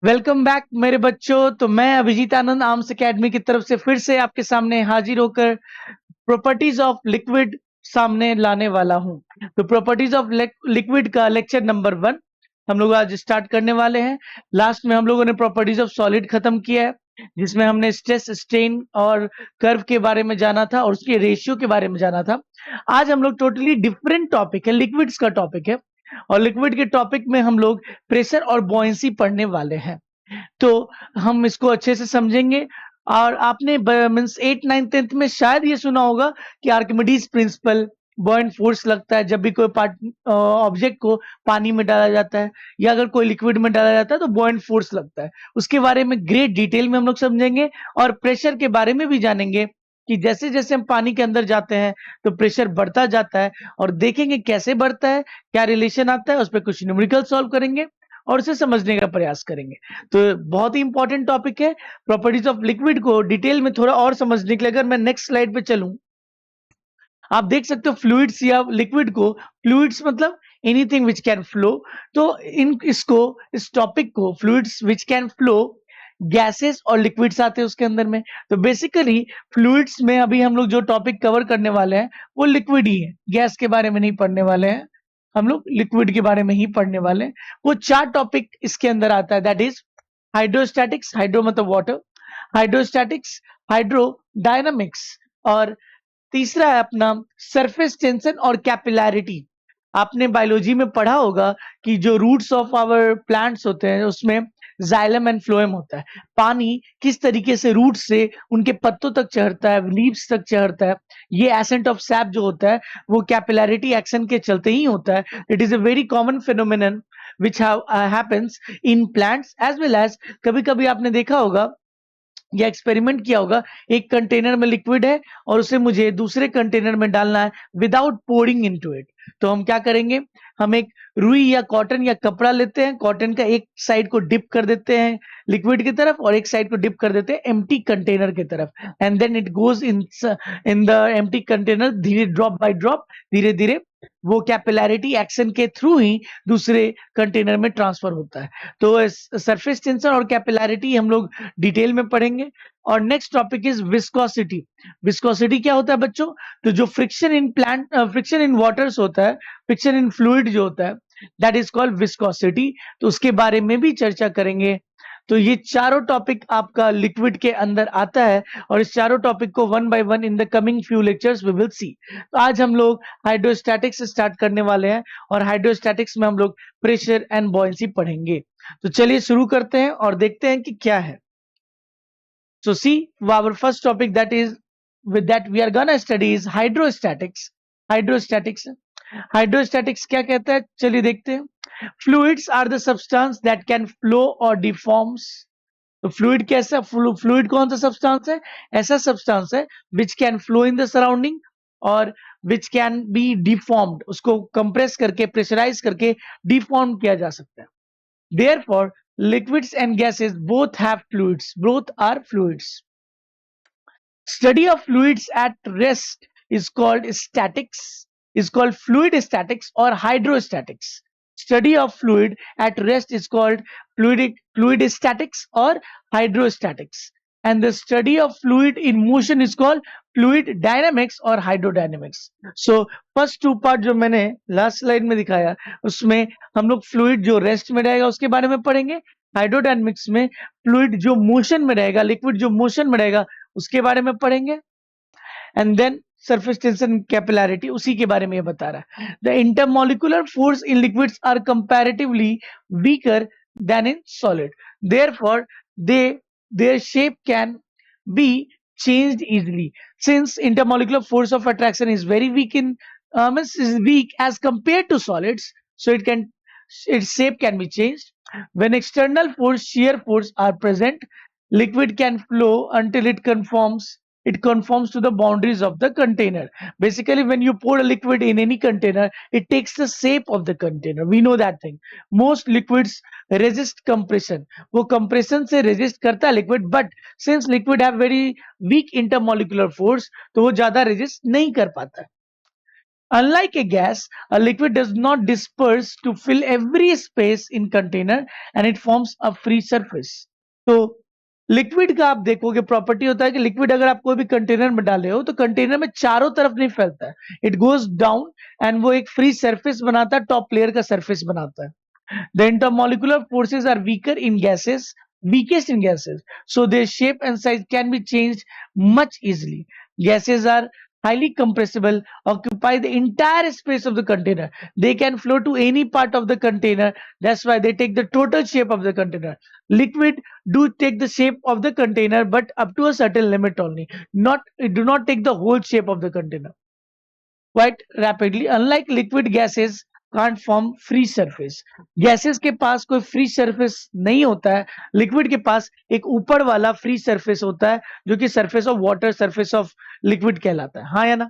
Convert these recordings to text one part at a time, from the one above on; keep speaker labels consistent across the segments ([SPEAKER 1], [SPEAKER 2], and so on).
[SPEAKER 1] Welcome back मेरे बच्चों। तो मैं अभिजीत आनंद आर्म्स एकेडमी की तरफ से फिर से आपके सामने हाजिर होकर प्रॉपर्टीज ऑफ लिक्विड सामने लाने वाला हूं। तो प्रॉपर्टीज ऑफ लिक्विड का लेक्चर नंबर 1 हम लोग आज स्टार्ट करने वाले हैं। लास्ट में हम लोगों ने प्रॉपर्टीज ऑफ सॉलिड खत्म किया है, जिसमें हमने स्ट्रेस, स्ट्रेन और कर्व के बारे में जाना था और उसके रेशियो के बारे में जाना था। आज हम लोग टोटली डिफरेंट टॉपिक है, लिक्विड्स का टॉपिक है, और लिक्विड के टॉपिक में हम लोग प्रेशर और बॉयंसी पढ़ने वाले हैं। तो हम इसको अच्छे से समझेंगे। और आपने मीन्स 8, 9, 10th में शायद ये सुना होगा कि आर्किमिडीज प्रिंसिपल, बॉयंट फोर्स लगता है जब भी कोई ऑब्जेक्ट को पानी में डाला जाता है या अगर कोई लिक्विड में डाला जाता है तो बॉयंट फोर्स लगता है। उसके बारे में ग्रेट डिटेल में हम लोग समझेंगे और प्रेशर के बारे में भी जानेंगे कि जैसे जैसे हम पानी के अंदर जाते हैं तो प्रेशर बढ़ता जाता है, और देखेंगे कैसे बढ़ता है, क्या रिलेशन आता है, उस पर कुछ न्यूमेरिकल सॉल्व करेंगे और उसे समझने का प्रयास करेंगे। तो बहुत ही इंपॉर्टेंट टॉपिक है। प्रॉपर्टीज ऑफ लिक्विड को डिटेल में थोड़ा और समझने के लिए अगर मैं नेक्स्ट स्लाइड पे चलूं, आप देख सकते हो फ्लूइड्स या लिक्विड को। फ्लूइड्स मतलब एनीथिंग विच कैन फ्लो। तो इस टॉपिक को fluids which can flow, gases और लिक्विड्स आते हैं उसके अंदर में। तो बेसिकली फ्लूइड्स में अभी हम लोग जो टॉपिक कवर करने वाले हैं वो लिक्विड ही है, गैस के बारे में नहीं पढ़ने वाले हैं। हम लोग लिक्विड के बारे में ही पढ़ने वाले हैं। वो 4 टॉपिक इसके अंदर आता है, दैट इज हाइड्रोस्टैटिक्स, हाइड्रो मतलब वाटर, हाइड्रोस्टैटिक्स, हाइड्रोडायनामिक्स, और तीसरा है अपना सरफेस टेंशन और कैपिलैरिटी। आपने बायोलॉजी में पढ़ा होगा कि जो रूट्स ऑफ आवर प्लांट्स होते हैं उसमें जाइलम एंड फ्लोएम होता है। पानी किस तरीके से रूट से उनके पत्तों तक चढ़ता है, लीव्स तक चढ़ता है, ये एसेंट ऑफ सैप जो होता है वो कैपिलैरिटी एक्शन के चलते ही होता है। It is a very common phenomenon which happens in plants as well as, कभी कभी आपने देखा होगा या एक्सपेरिमेंट किया होगा, एक कंटेनर में लिक्विड है और उसे मुझे दूसरे कंटेनर में डालना है विदाउट पोरिंग इनटू इट। तो हम क्या करेंगे, हम एक रुई या कॉटन या कपड़ा लेते हैं, कॉटन का एक साइड को डिप कर देते हैं लिक्विड की तरफ और एक साइड को डिप कर देते हैं एम्प्टी कंटेनर की तरफ, and then it goes in the empty container, धीरे ड्रॉप बाय ड्रॉप, धीरे धीरे वो कैपिलैरिटी एक्शन के थ्रू ही दूसरे कंटेनर में ट्रांसफर होता है। तो सरफेस टेंशन और कैपिलैरिटी हम लोग डिटेल में पढ़ेंगे। और next topic is viscosity. Viscosity क्या होता है बच्चों? तो जो फ्रिक्शन इन वाटर्स होता है, फ्रिक्शन इन फ्लूइड जो होता है, दैट इज कॉल्ड विस्कोसिटी। तो उसके बारे में भी चर्चा करेंगे। तो ये चारों टॉपिक आपका लिक्विड के अंदर आता है और इस चारों टॉपिक को one by one in the coming few lectures we will see. तो आज हम लोग हाइड्रोस्टैटिक्स से स्टार्ट करने वाले हैं और हाइड्रोस्टैटिक्स में हम लोग प्रेशर एंड बॉयंसी पढ़ेंगे। तो चलिए शुरू करते हैं और देखते हैं कि क्या है। So see, our first topic that is with that we are gonna study is hydrostatics. Hydrostatics. Hydrostatics क्या कहता है, चलिए देखते हैं। Fluids are the substance that can flow or deforms. तो फ्लूइड कैसा, फ्लूइड कौन सा सब्सटेंस है? ऐसा सब्सटेंस है which can flow in the surrounding और विच कैन बी डिफॉर्म्ड, उसको कंप्रेस करके, प्रेशराइज करके डिफॉर्म किया जा सकता है। Therefore, liquids and gases both have fluids. Both are fluids. Study of fluids at rest is called statics, is called fluid statics or hydrostatics. Study of fluid at rest is called fluid statics or hydrostatics. And the study of fluid in motion is called fluid dynamics or hydrodynamics. So first two part जो मैंने last slide में दिखाया उसमें हम लोग fluid जो rest में रहेगा उसके बारे में पढ़ेंगे। हाइड्रोडायनेमिक्स में fluid जो motion में रहेगा, liquid जो motion में रहेगा उसके बारे में पढ़ेंगे। And then surface tension capillarity उसी के बारे में ये बता रहा है। The intermolecular force in liquids are comparatively weaker than in solid, therefore their shape can be changed easily. Since intermolecular force of attraction is very weak is weak as compared to solids, so its shape can be changed. When external force, shear force are present, liquid can flow until it conforms to the boundaries of the container. Basically, when you pour a liquid in any container, it takes the shape of the container. We know that thing. Most liquids resist compression. वो compression से resist करता है liquid, but since liquid have very weak intermolecular force, तो वो ज़्यादा resist नहीं कर पाता है। Unlike a gas, a liquid does not disperse to fill every space in container and it forms a free surface. तो लिक्विड का आप देखोगे प्रॉपर्टी होता है कि लिक्विड अगर आप कोई भी कंटेनर में डाले हो तो कंटेनर में चारों तरफ नहीं फैलता है, इट गोज डाउन एंड वो एक फ्री सरफेस बनाता है, टॉप लेयर का सरफेस बनाता है. The intermolecular forces are weaker in gases, weakest in gases, so their shape and size can be changed much easily. Gases are highly compressible, occupy the entire space of the container. They can flow to any part of the container. That's why they take the total shape of the container. Liquid do take the shape of the container, but up to a certain limit only. It do not take the whole shape of the container quite rapidly. Unlike liquid gases can't form free surface. Gases के पास कोई free surface नहीं होता है, liquid के पास एक ऊपर वाला free surface होता है जो कि surface of water, surface of liquid कहलाता है. हाँ या ना?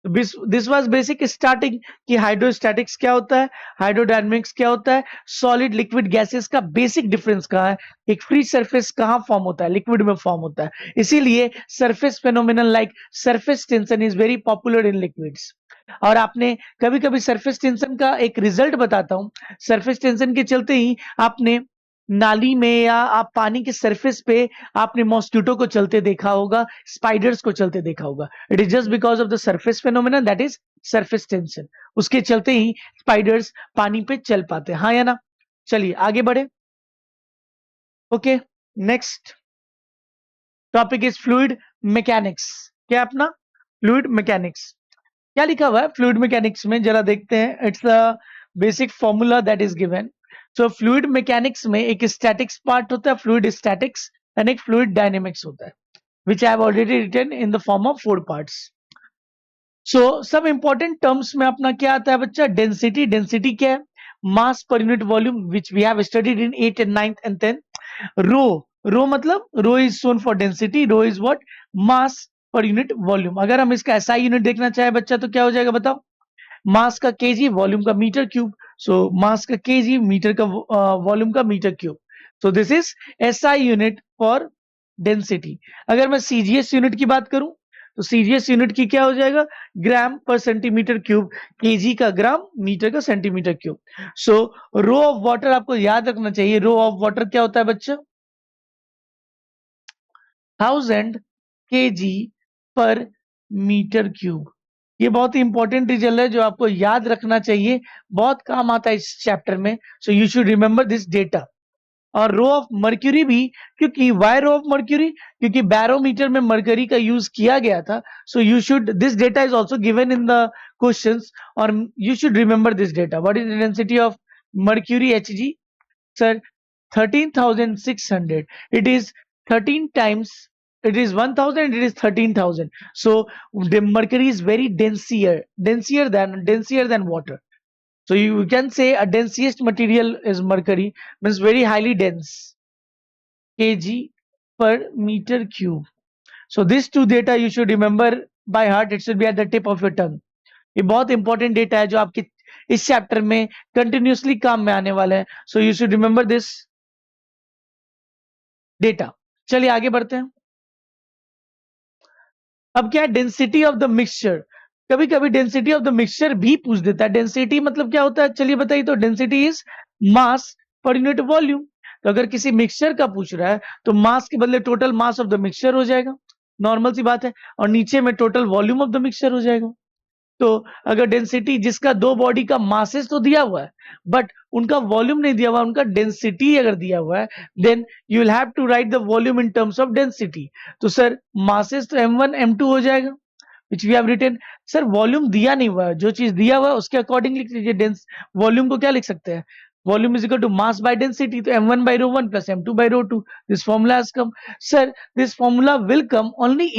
[SPEAKER 1] दिस वाज बेसिक स्टार्टिंग कि हाइड्रोस्टैटिक्स क्या होता है, हाइड्रोडायनेमिक्स क्या होता है, सॉलिड लिक्विड गैसेस का बेसिक डिफरेंस कहाँ है, एक फ्री सरफेस कहाँ फॉर्म होता है, लिक्विड में फॉर्म होता है. इसीलिए surface phenomenon like surface tension is very popular in liquids. और आपने कभी-कभी सरफेस टेंशन का एक रिजल्ट बताता हूं, सरफेस टेंशन के चलते ही आपने नाली में या आप पानी के सरफेस पे आपने मॉस्किटो को चलते देखा होगा, स्पाइडर्स को चलते देखा होगा. It is just because of the surface phenomenon, that is surface tension. उसके चलते ही स्पाइडर्स पानी पे चल पाते हैं. हाँ या ना? चलिए आगे बढ़े. Okay, next topic is fluid mechanics. क्या है अपना? Fluid mechanics. क्या लिखा हुआ है फ्लूइड मैकेनिक्स में, जरा देखते हैं. It's a basic formula that is given. So fluid mechanics में एक स्टैटिक्स पार्ट होता है, फ्लूइड स्टैटिक्स, एंड एक फ्लूइड डायनेमिक्स होता है, which I have already written in the form of 4 parts. So सब इंपॉर्टेंट टर्म्स में अपना क्या आता है बच्चा? डेंसिटी. डेंसिटी क्या है? Mass per unit volume, which we have studied in 8th and 9th and 10th. Rho मतलब rho is shown for density. Rho is what? Mass per unit volume. अगर हम इसका एसआई यूनिट देखना चाहे बच्चा तो क्या हो जाएगा बताओ? मास का केजी, वॉल्यूम का मीटर क्यूब. सो मास का केजी, मीटर का वॉल्यूम का metre cube. So this is SI unit for density. अगर मैं सीजीएस यूनिट की बात करूं तो सीजीएस यूनिट की क्या हो जाएगा? ग्राम पर सेंटीमीटर क्यूब. केजी का ग्राम, मीटर का centimetre cube. So rho of water आपको याद रखना चाहिए. रो ऑफ वाटर क्या होता है बच्चा? 1000 kg पर मीटर क्यूब. ये बहुत ही इंपॉर्टेंट रिजल्ट है जो आपको याद रखना चाहिए, बहुत काम आता है इस चैप्टर में. So you should remember this data. और रो ऑफ मर्क्यूरी भी, क्योंकि वाई रो ऑफ मर्क्यूरी? क्योंकि बैरोमीटर में मर्करी का यूज किया गया था. So you should, this data is also given in the questions और you should remember this data. What is the density of mercury Hg? Sir 13,600. It is 13 times, it is 1000, it is 13,000. So the mercury is very denser than water. So you can say a densiest material is mercury, means very highly dense, kg per meter cube. So these two data you should remember by heart. It should be at the tip of your tongue. ये बहुत important data है जो आपके इस chapter में continuously काम में आने वाला है. सो you should remember this data. चलिए आगे बढ़ते हैं. अब क्या है? Density of the mixture. कभी कभी डेंसिटी ऑफ द मिक्सचर भी पूछ देता है. डेंसिटी मतलब क्या होता है? चलिए बताइए. तो density is mass per unit volume. तो अगर किसी मिक्सचर का पूछ रहा है तो मास के बदले total mass of the mixture हो जाएगा, नॉर्मल सी बात है, और नीचे में total volume of the mixture हो जाएगा. तो अगर डेंसिटी, जिसका दो बॉडी का मासेस तो दिया हुआ है बट उनका वॉल्यूम नहीं दिया हुआ, उनका डेंसिटी अगर दिया हुआ है, then you will have to write the volume in terms of density. तो सर मासेस तो m1 m2 हो जाएगा, which we have written. Sir volume दिया नहीं हुआ है, जो चीज दिया हुआ है उसके अकॉर्डिंग लिख लीजिए. डेंस वॉल्यूम को क्या लिख सकते हैं? Volume is equal to mass by density. तो m1 by ρ1 plus m2 by ρ2. This formula has come. Sir, this formula will come only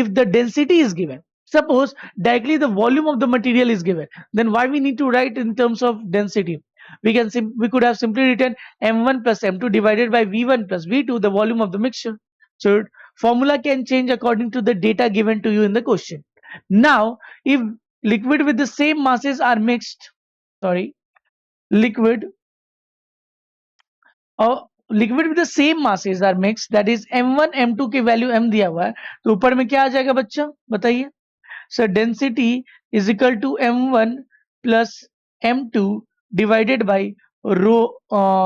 [SPEAKER 1] if the density is given. Suppose directly the volume of the material is given, then why we need to write in terms of density? We could have simply written m1 plus m2 divided by v1 plus v2, the volume of the mixture. So formula can change according to the data given to you in the question. Now, if liquid with the same masses are mixed, liquid liquid with the same masses are mixed, that is m1 m2 की value m दिया हुआ है, तो ऊपर में क्या आ जाएगा बच्चा बताइए? So density is equal to m1 plus m2 divided by rho,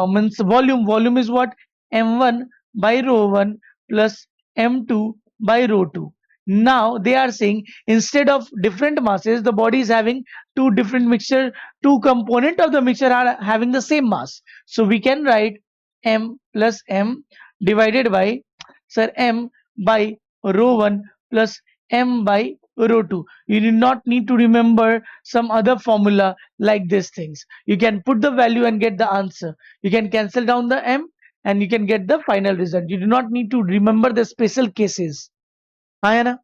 [SPEAKER 1] means volume. Volume is what? M1 by rho 1 plus m2 by rho 2. Now they are saying instead of different masses, the body is having two different mixture, two component of the mixture are having the same mass. So we can write m plus m divided by, sir, m by rho 1 plus m by rho 2. You do not need to remember some other formula like these things. You can put the value and get the answer. You can cancel down the m and you can get the final result. You do not need to remember the special cases. हाँ है ना?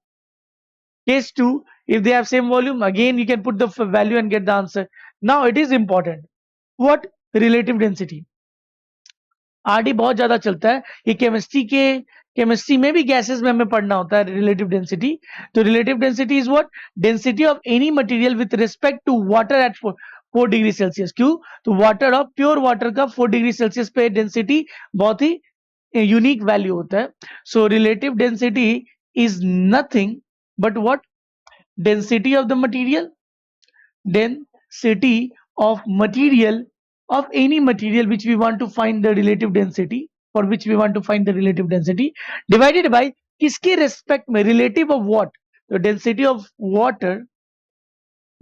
[SPEAKER 1] Case 2, if they have same volume, again you can put the value and get the answer. Now it is important. What? Relative density. RD बहुत ज्यादा चलता है ये chemistry में भी गैसेस में हमें पढ़ना होता है रिलेटिव डेंसिटी. तो relative density is what? Density of any material with respect to water at 4 degree Celsius. क्यों? तो वाटर ऑफ प्योर वाटर का 4 डिग्री सेल्सियस पे डेंसिटी बहुत ही यूनिक वैल्यू होता है. So relative density is nothing but what? Density of the material. Density of material, of any material which we want to find the relative density, for which we want to find the relative density, divided by किसके respect में? Relative of what? The density of water,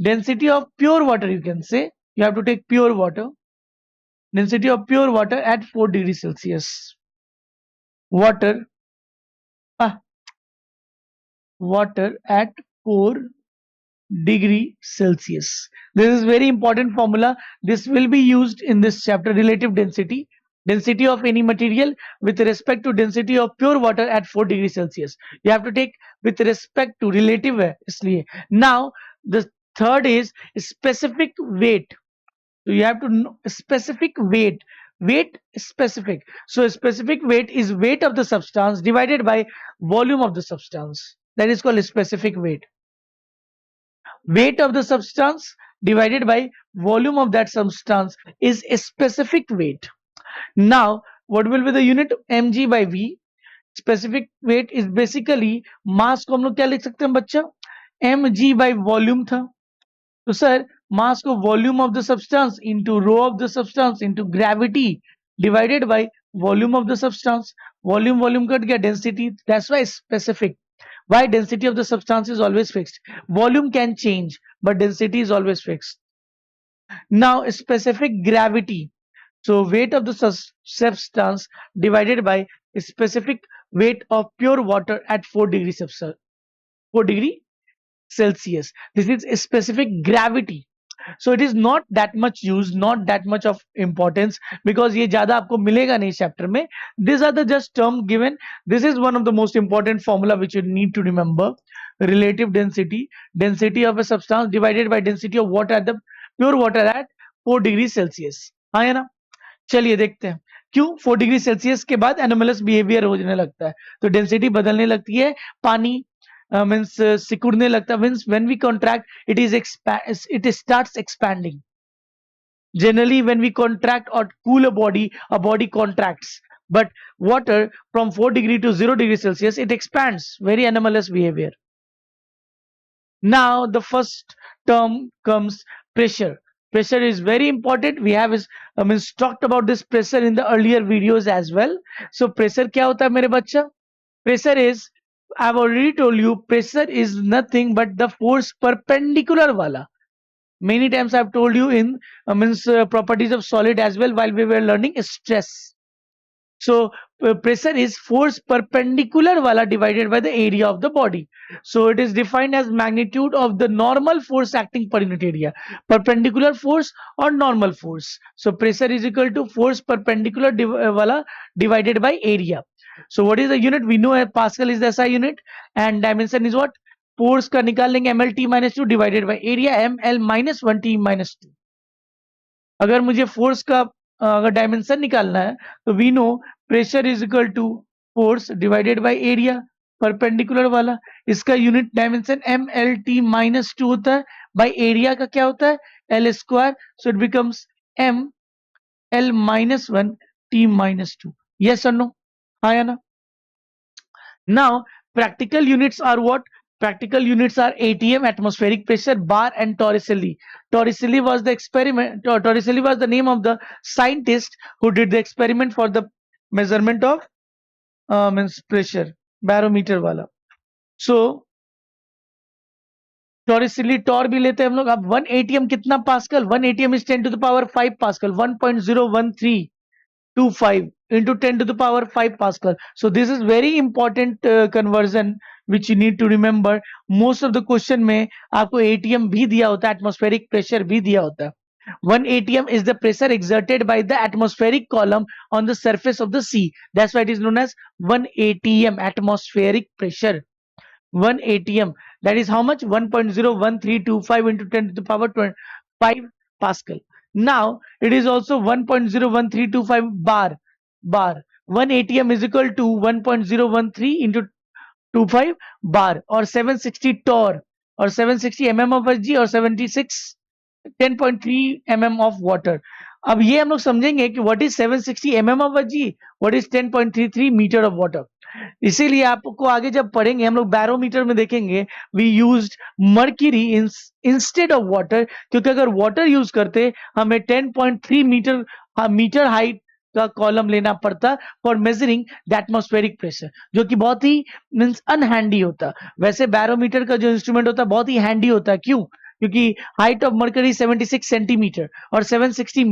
[SPEAKER 1] density of pure water, you can say. You have to take pure water. Density of pure water at 4 degrees Celsius. Water, water at 4 degree Celsius. This is very important formula. This will be used in this chapter. Relative density. Density of any material with respect to density of pure water at 4 degrees Celsius. You have to take with respect to relative है इसलिए. Now the third is specific weight. So you have to know specific weight. Weight specific. So specific weight is weight of the substance divided by volume of the substance. That is called specific weight. Weight of the substance divided by volume of that substance is a specific weight. Now, what will be the unit? mg by v. Specific weight is basically mass को हम लोग क्या लिख सकते हैं बच्चा? mg by volume था. तो सर मास को volume of the substance into rho of the substance into gravity divided by volume of the substance. Volume volume cut गया, density. That's why specific. Why density of the substance is always fixed? Volume can change, but density is always fixed. Now, specific gravity. So, weight of the substance divided by specific weight of pure water at 4 degrees Celsius. 4 degree Celsius. This is a specific gravity. So it is not that much used, not that much of importance, because ये ज्यादा आपको मिलेगा नहीं chapter में. These are the just term given. This is one of the most important formula which you need to remember. Relative density, density of a substance divided by density of water at the pure water at 4 degree Celsius. हाँ है ना? चलिए देखते हैं क्यों 4 degree Celsius के बाद anomalous behaviour होने लगता है. तो डेंसिटी बदलने लगती है. पानी means सिकुड़ने लगता है. means when we contract it starts expanding. Generally when we contract or cool a body contracts, but water from 4 degree to 0 degree Celsius, it expands. Very anomalous behavior. Now the first term comes pressure. Pressure is very important. We have means talked about this pressure in the earlier videos as well. So pressure क्या होता है मेरे बच्चा? Pressure is, I've already told you, pressure is nothing but the force perpendicular wala. Many times I've told you in properties of solid as well while we were learning stress. So pressure is force perpendicular wala divided by the area of the body. So it is defined as magnitude of the normal force acting per unit area. Perpendicular force or normal force. So pressure is equal to force perpendicular wala divided by area. So what is the unit? We know Pascal is the SI unit and dimension is what? Force का निकाल लेंगे ml minus 2 divided by area ml minus 1 t minus 2. अगर मुझे force का अगर dimension निकालना है तो we know pressure is equal to force divided by area perpendicular वाला. इसका यूनिट डायमेंशन mlt minus 2 होता है. बाय एरिया का क्या होता है? l square. So it becomes ml minus 1 t minus 2. Yes or no? हाँ या ना? Now practical units are what? Practical units are ATM, atmospheric pressure, bar, and Torricelli. Torricelli was the experiment. Torricelli was the name of the scientist who did the experiment for the measurement of means pressure, barometer वाला. So Torricelli Tor भी लेते हैं हम लोग. अब 1 ATM कितना pascal? 1 ATM is 10 to the power 5 Pascal. 1.01325 into 10 to the power 5 Pascal. So this is very important conversion which you need to remember. Most of the question में आपको ATM भी दिया होता है, atmospheric pressure भी दिया होता है. 1 ATM is the pressure exerted by the atmospheric column on the surface of the sea. That's why it is known as 1 ATM, atmospheric pressure. 1 ATM, that is how much? 1.01325 into 10 to the power 5 Pascal. Now it is also 1.01325 bar. 1 ATM is equal to 1.013 into 25 bar or 760 torr or 760 mm of Hg or 10.3 mm of water. अब ये हम लोग समझेंगे कि what is 760 mm of Hg, what is 10.33 meter of water. इसीलिए आपको आगे जब पढ़ेंगे हम लोग बैरोमीटर में देखेंगे we used mercury instead of water, क्योंकि अगर वाटर यूज करते हमें 10.3 मीटर हाइट का कॉलम लेना पड़ता for measuring the atmospheric pressure, जो कि बहुत ही मींस अनहैंडी होता. वैसे बैरोमीटर का जो इंस्ट्रूमेंट होता है बहुत ही हैंडी होता है. क्यों? क्योंकि हाइट ऑफ मर्करी 76 सेंटीमीटर और 760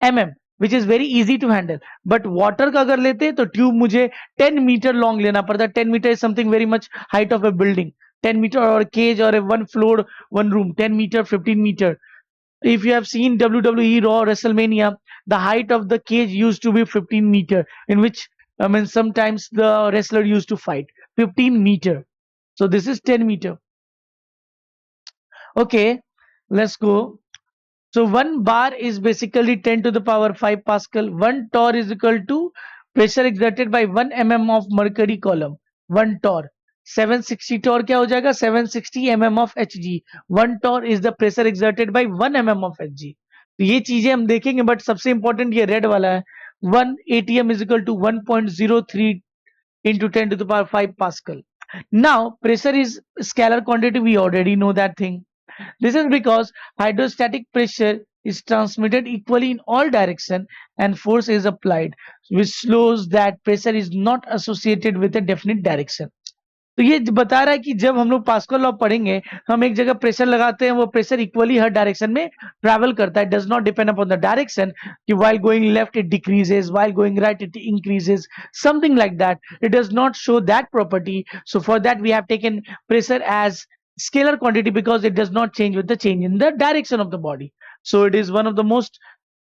[SPEAKER 1] mm which is very easy to handle. But water का अगर लेते तो ट्यूब मुझे 10 मीटर लॉन्ग लेना पड़ता. 10 metre is something very much height of a building. 10 metre और केज और one floor one room 10 metre 15 metre. If you have seen WWE Raw WrestleMania, the height of the cage used to be 15 meter, in which I mean sometimes the wrestler used to fight 15 meter. So this is 10 meter. Okay, let's go. So 1 bar is basically 10 to the power 5 Pascal. 1 torr is equal to pressure exerted by 1 mm of mercury column. 1 torr. 760 torr क्या हो जाएगा? 760 mm of Hg. 1 torr is the pressure exerted by 1 mm of Hg. तो ये चीजें हम देखेंगे, but सबसे important ये रेड वाला है. 1 ATM is equal to 1.03 into 10 to the power 5 Pascal. Now pressure is scalar quantity. We already know that thing. This is because hydrostatic pressure is transmitted equally in all directions and force is applied, which shows that pressure is not associated with a definite direction. तो ये बता रहा है कि जब हम लोग pascal law पढ़ेंगे, हम एक जगह प्रेशर लगाते हैं, वो प्रेशर इक्वली हर डायरेक्शन में ट्रैवल करता है. Does not depend upon the direction कि while going left it decreases, while going right it increases, something like that. It does not show that property. So for that we have taken pressure as scalar quantity because it does not change with the change in the direction of the body. So it is one of the most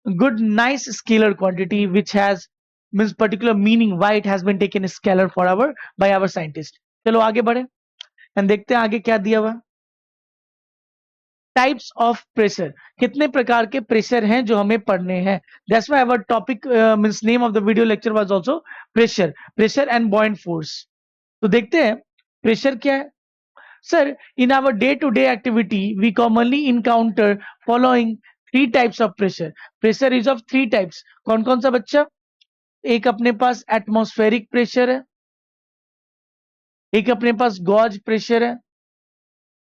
[SPEAKER 1] good nice scalar quantity which has means particular meaning why it has been taken scalar for by our scientist. चलो आगे बढ़े and देखते हैं आगे क्या दिया हुआ. Types of pressure, कितने प्रकार के प्रेशर हैं जो हमें पढ़ने हैं. That's why our topic means name of the video lecture was also pressure and buoyant force. तो देखते हैं प्रेशर क्या है. Sir, in our day to day activity we commonly encounter following 3 types of pressure. Pressure is of 3 types. कौन कौन सा बच्चा? एक अपने पास एटमॉस्फेरिक प्रेशर है, एक अपने पास गॉज प्रेशर है.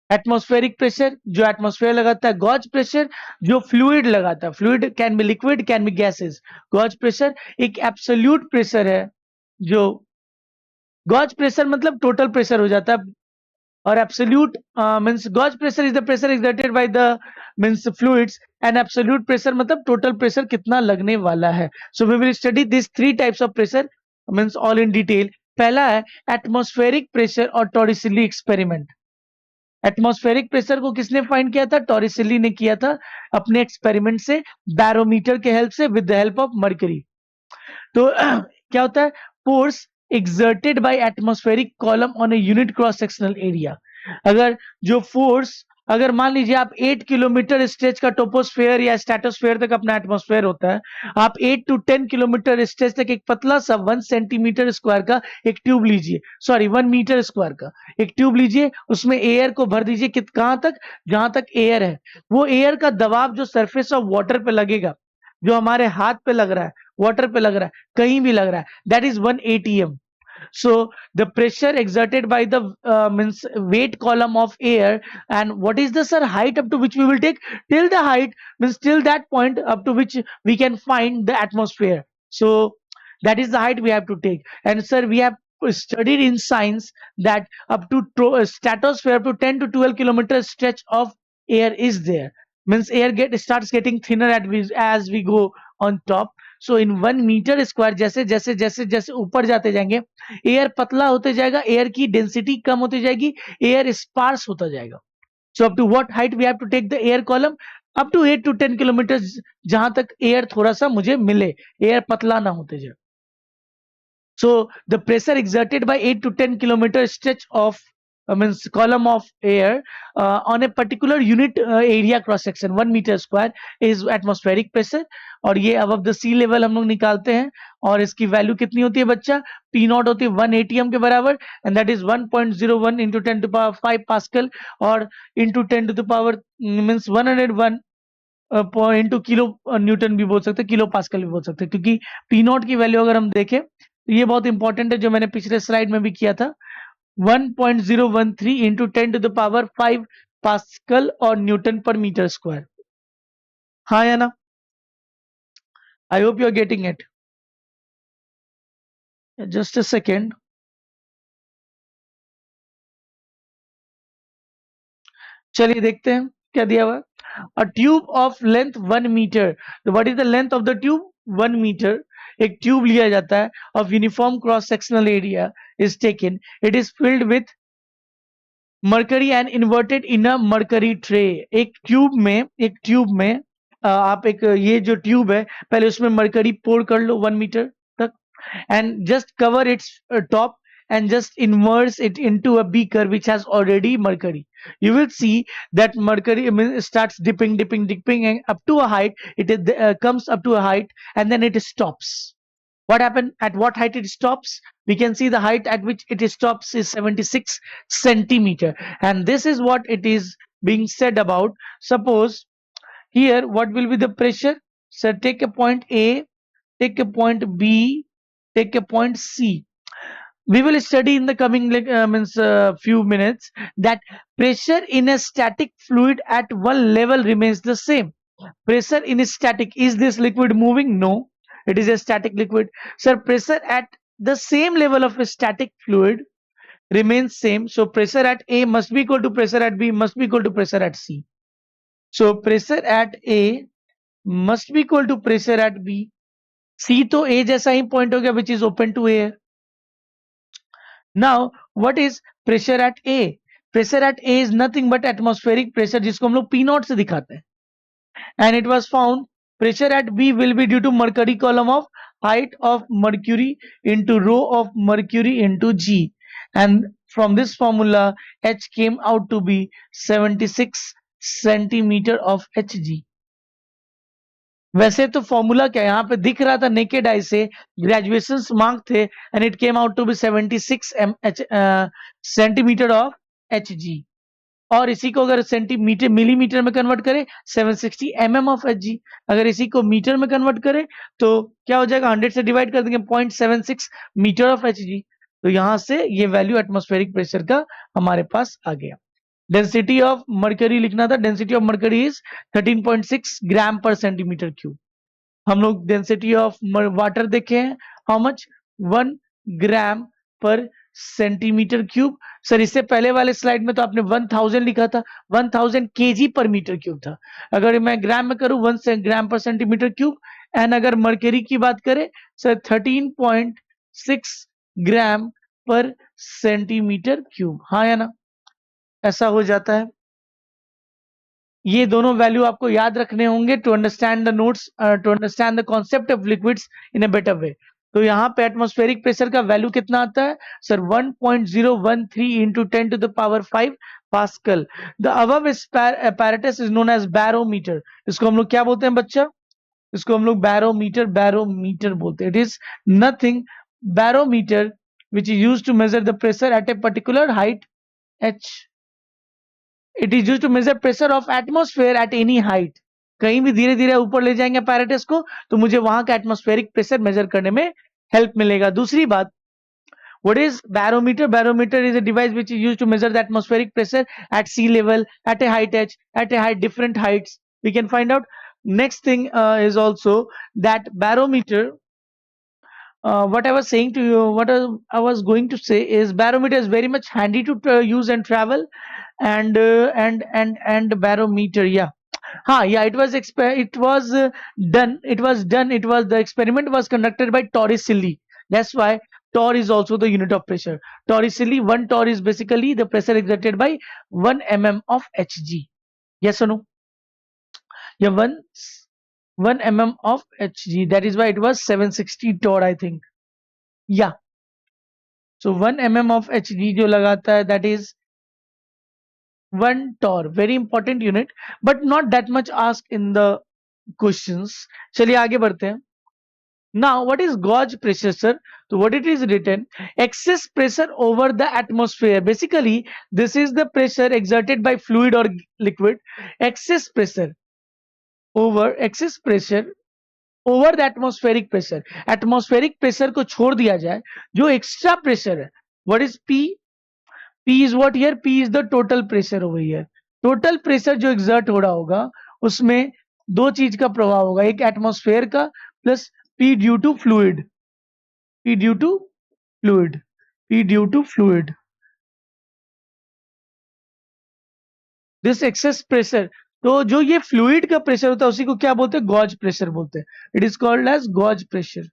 [SPEAKER 1] एटमॉस्फेरिक प्रेशर जो एटमॉस्फेयर लगाता है, गॉज प्रेशर जो फ्लूइड लगाता है. Fluid can be liquid, can be gases. Gauge pressure एक एब्सोल्यूट प्रेशर है, जो गॉज प्रेशर मतलब टोटल प्रेशर हो जाता है, और absolute means gauge pressure is the pressure exerted by the means fluids, and absolute pressure मतलब टोटल प्रेशर कितना लगने वाला है. So we will study this 3 types of pressure means all in detail. पहला है एटमॉस्फेरिक प्रेशर और टॉरिसेली experiment. Atmospheric pressure को किसने फाइंड किया था? टॉरिसेली ने किया था अपने एक्सपेरिमेंट से, बैरोमीटर के हेल्प से, with the help of mercury. तो क्या होता है? Force exerted by atmospheric column on a unit cross sectional area. अगर जो फोर्स, अगर मान लीजिए आप 8 किलोमीटर स्ट्रेच का टोपोस्फेयर या स्ट्रेटोस्फेयर तक अपना एटमॉस्फेयर होता है, आप 8 to 10 किलोमीटर स्ट्रेच तक एक पतला सा 1 सेंटीमीटर स्क्वायर का एक ट्यूब लीजिए, सॉरी 1 मीटर स्क्वायर का एक ट्यूब लीजिए, उसमें एयर को भर दीजिए कहां तक? जहां तक एयर है. वो एयर का दबाव जो सरफेस ऑफ वाटर पे लगेगा, जो हमारे हाथ पे लग रहा है, वाटर पे लग रहा है, कहीं भी लग रहा है, that is 1 ATM. So the pressure exerted by the means weight column of air, and what is the sir height up to which we will take? Till the height means till that point up to which we can find the atmosphere. So that is the height we have to take. And sir, we have studied in science that up to stratosphere, up to 10 to 12 kilometers stretch of air is there. Means air starts getting thinner as we go on top. So in 1 metre square जैसे जैसे जैसे जैसे ऊपर जाते जाएंगे, air पतला होते जाएगा, एयर की डेंसिटी कम होती जाएगी, एयर स्पार्स होता जाएगा. So up to what height we have to take the air column? Up to 8 to 10 kilometre, जहां तक एयर थोड़ा सा मुझे मिले, एयर पतला ना होते जाए. So the pressure exerted by 8 to 10 kilometer stretch of means column of air on a particular unit area cross section 1 metre square is atmospheric pressure. और ये above the sea level हम लोग निकालते हैं, और इसकी वैल्यू कितनी होती है बच्चा? P नॉट होती है 1 ATM के बराबर, and that is 1.01 into 10 to the power 5 pascal, और into 10 to the power means 101 into kilo Newton भी बोल सकते हैं, किलो पास्कल भी बोल सकते हैं, क्योंकि पी नॉट की वैल्यू अगर हम देखें तो ये बहुत इंपॉर्टेंट है, जो मैंने पिछले स्लाइड में भी किया था. 1.013 into 10 to the power 5 pascal और न्यूटन पर मीटर स्क्वायर. हाँ या ना? I hope you are getting it. Just a second. चलिए देखते हैं क्या दिया हुआ. A tube of length 1 meter. So what is the length of the tube? 1 meter. एक ट्यूब लिया जाता है, of uniform cross sectional area is taken. It is filled with mercury and inverted in a mercury tray. एक tube में आप एक ये जो ट्यूब है, पहले उसमें मरकरी पोर कर लो 1 मीटर तक, and just cover its top and just immerse it into a beaker which has already mercury. You will see that mercury starts dipping and up to a height. Comes up to a height and then it stops. What happened? At what height it stops? We can see the height at which it stops is 76 centimeter, and this is what it is being said about. Suppose here, what will be the pressure? So take a point A, take a point B, take a point C. We will study in the coming few minutes that pressure in a static fluid at one level remains the same. Pressure in a static, is this liquid moving? No, it is a static liquid. So pressure at the same level of a static fluid remains same. So pressure at A must be equal to pressure at B must be equal to pressure at C. So pressure at A must be equal to pressure at B. C तो A जैसा ही point हो गया, which is open to air. Now what is pressure at A? Pressure at A is nothing but atmospheric pressure, जिसको हम लोग P not से दिखाते हैं. And it was found pressure at B will be due to mercury column of height of mercury into rho of mercury into G. And from this formula H came out to be 76 centimeter of Hg. वैसे तो formula क्या यहाँ पे दिख रहा था naked eye से, graduation mark थे, and it came out to be 76 centimetre of Hg. और इसी को अगर सेंटीमीटर मिलीमीटर में कन्वर्ट करें 760 mm ऑफ Hg. अगर इसी को मीटर में कन्वर्ट करें तो क्या हो जाएगा? 100 से डिवाइड कर देंगे 0.76 मीटर ऑफ Hg. तो यहां से ये वैल्यू एटमॉस्फेरिक प्रेशर का हमारे पास आ गया. डेंसिटी ऑफ मरकरी लिखना था. डेंसिटी ऑफ मरकरी इज 13.6 ग्राम पर सेंटीमीटर क्यूब. हम लोग डेंसिटी ऑफ वाटर देखे हैं, हाउ मच? 1 ग्राम पर सेंटीमीटर क्यूब. सर इससे पहले वाले स्लाइड में तो आपने 1000 लिखा था, 1000 केजी पर मीटर क्यूब था. अगर मैं ग्राम में करूं 1 ग्राम पर सेंटीमीटर क्यूब. एंड अगर मरकरी की बात करें सर 13.6 ग्राम पर सेंटीमीटर क्यूब. हाँ या ना? ऐसा हो जाता है. ये दोनों वैल्यू आपको याद रखने होंगे to understand the notes, to understand the concept of liquids in a better way. तो यहाँ पे एटमॉस्फेरिक प्रेशर का वैल्यू कितना आता है sir? 1.013 into 10 to the power 5 pascal. The above apparatus is known as barometer. इसको हम लोग क्या बोलते हैं बच्चा? इसको हम लोग बैरोमीटर बोलते हैं. It is nothing barometer which is used to measure the pressure at a particular height h. It is used to measure pressure of atmosphere at any height. कहीं भी धीरे धीरे ऊपर ले जाएंगे apparatus को तो मुझे वहां का एटमॉस्फेरिक प्रेशर मेजर करने में हेल्प मिलेगा. दूसरी बात, What is barometer? Barometer is a device which is used to measure the atmospheric pressure at sea level, at a height h, at a height, different heights. We can find out. Next thing is also that barometer. What I was saying to you, I was going to say is barometer is very much handy to use and travel, and barometer. Yeah, yeah. It was done. It was done. It was the experiment was conducted by Torricelli. That's why torr is also the unit of pressure. Torricelli, one torr is basically the pressure exerted by 1 mm of Hg. Yes or no? Yeah, 1 mm of Hg. That is why it was 760 torr, I think. Yeah. So 1 mm of Hg जो लगाता है, that is 1 torr. Very important unit, but not that much asked in the questions. चलिए आगे बढ़ते हैं. Now, what is gauge pressure, sir? So, what it is written, excess pressure over the atmosphere. Basically, this is the pressure exerted by fluid or liquid. Excess pressure over the atmospheric pressure. Atmospheric pressure को छोड़ दिया जाए, जो extra pressure है. What is P? P is what here? P is the total pressure over here. Total pressure जो exert हो रहा होगा, उसमें दो चीज का प्रभाव होगा, एक एटमॉस्फेयर का plus P due to fluid. P due to fluid. P due to fluid. This excess pressure. तो जो ये फ्लूइड का प्रेशर होता है उसी को क्या बोलते हैं? गॉज प्रेशर बोलते हैं. It is called as gauge pressure.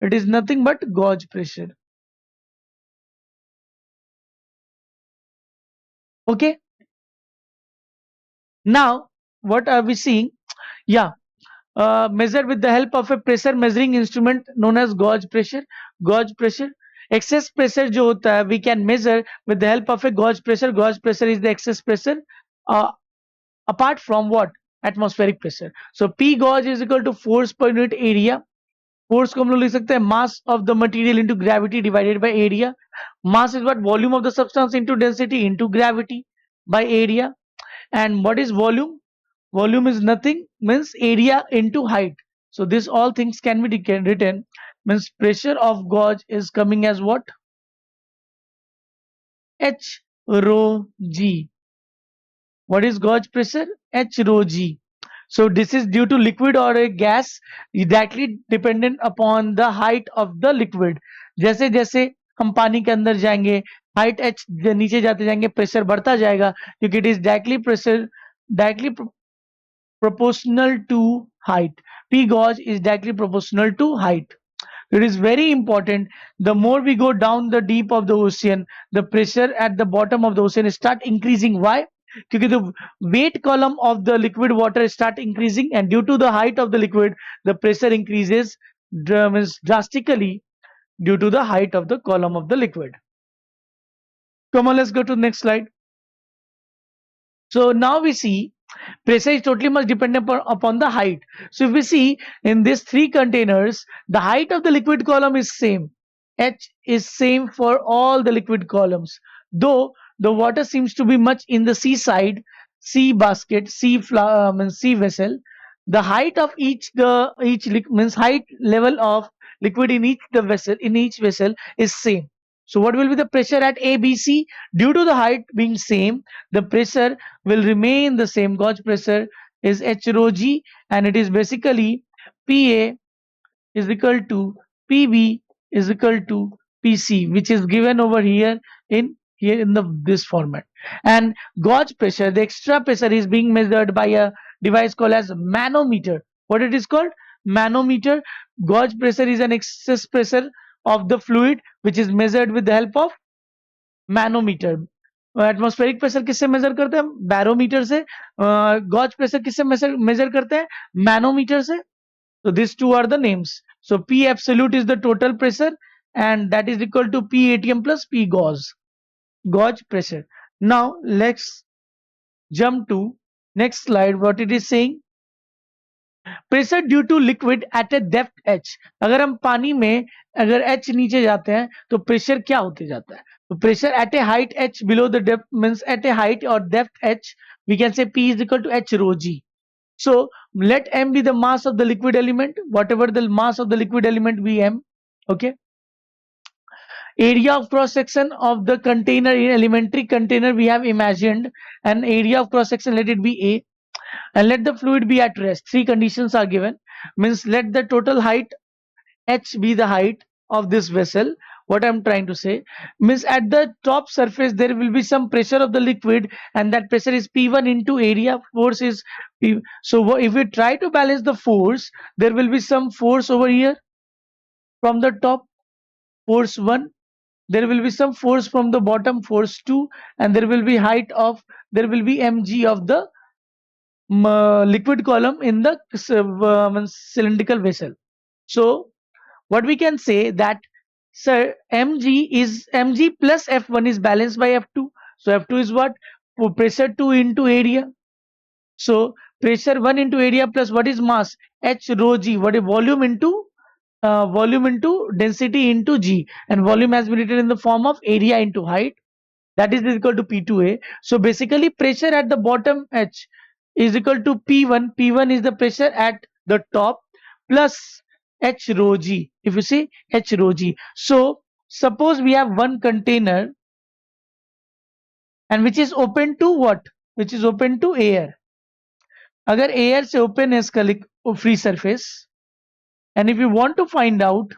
[SPEAKER 1] It is nothing but gauge pressure. Okay. Now, what are we seeing? Yeah. Measured with the help of a pressure measuring instrument known as gauge pressure. Gauge pressure. Excess pressure जो होता है, we can measure with the help of a gauge pressure. Gauge pressure is the excess pressure apart from what? Atmospheric pressure. So P gauge is equal to force per unit area. Force को हम लोग लिख सकते हैं mass of the material into gravity divided by area. Mass is what? Volume of the substance into density into gravity by area. And what is volume? Volume is nothing, means area into height. So this all things can be written, means pressure of gauge is coming as what? H rho g. What is gauge pressure? H rho g. So this is due to liquid or a gas, directly dependent upon the height of the liquid. जैसे जैसे हम पानी के अंदर जाएंगे, height h नीचे जाते जाएंगे, प्रेशर बढ़ता जाएगा, क्योंकि it is directly proportional to height. P gauge is directly proportional to height. It is very important. The more we go down the deep of the ocean, the pressure at the bottom of the ocean start increasing. Why? Because the weight column of the liquid water start increasing, and due to the height of the liquid, the pressure increases drastically due to the height of the column of the liquid. Come on, let's go to the next slide. So now we see pressure is totally much dependent upon the height. So if we see in these three containers, the height of the liquid column is same. H is same for all the liquid columns. Though the water seems to be much in the seaside, sea basket, means sea vessel. The height of means height level of liquid in each vessel is same. So what will be the pressure at ABC? Due to the height being same, the pressure will remain the same. Gauge pressure is H rho g, and it is basically PA is equal to PB is equal to PC, which is given over here in this format. And gauge pressure, the extra pressure, is being measured by a device called as manometer. What it is called? Manometer. Gauge pressure is an excess pressure of the fluid which is measured with the help of manometer. Atmospheric pressure किससे major करते हैं? Barometer से. Gauge pressure किससे major करते हैं? Manometer से. So these two are the names. So P absolute is the total pressure, and that is equal to P ATM plus P gauge pressure. Now let's jump to next slide. What it is saying? Pressure due to liquid at a depth h. अगर हम पानी में अगर h नीचे जाते हैं तो pressure क्या होते जाता है? तो pressure at a height h below the depth means at a height और depth h, we can say P is equal to H rho g. So let m be the mass of the liquid element. Whatever the mass of the liquid element be m. Okay. area of cross section of the container in elementary container we have imagined an area of cross section, let it be A, and let the fluid be at rest. Three conditions are given, means let the total height h be the height of this vessel. What I'm trying to say means at the top surface there will be some pressure of the liquid, and that pressure is P1 into area, force is P. So if we try to balance the force, there will be some force over here from the top, force 1, there will be some force from the bottom, force 2, and there will be height of, there will be mg of the liquid column in the cylindrical vessel. So what we can say that, sir, mg plus F1 is balanced by F2. So F2 is what? Pressure 2 into area. So pressure 1 into area plus what is mass? H rho g. What is volume into density into g, and volume has been written in the form of area into height, that is equal to P2A. So basically pressure at the bottom H is equal to P1. P1 is the pressure at the top plus H rho g. If you see H rho g. So suppose we have one container and which is open to what? Which is open to air. अगर air से open है इसका free surface, and if you want to find out,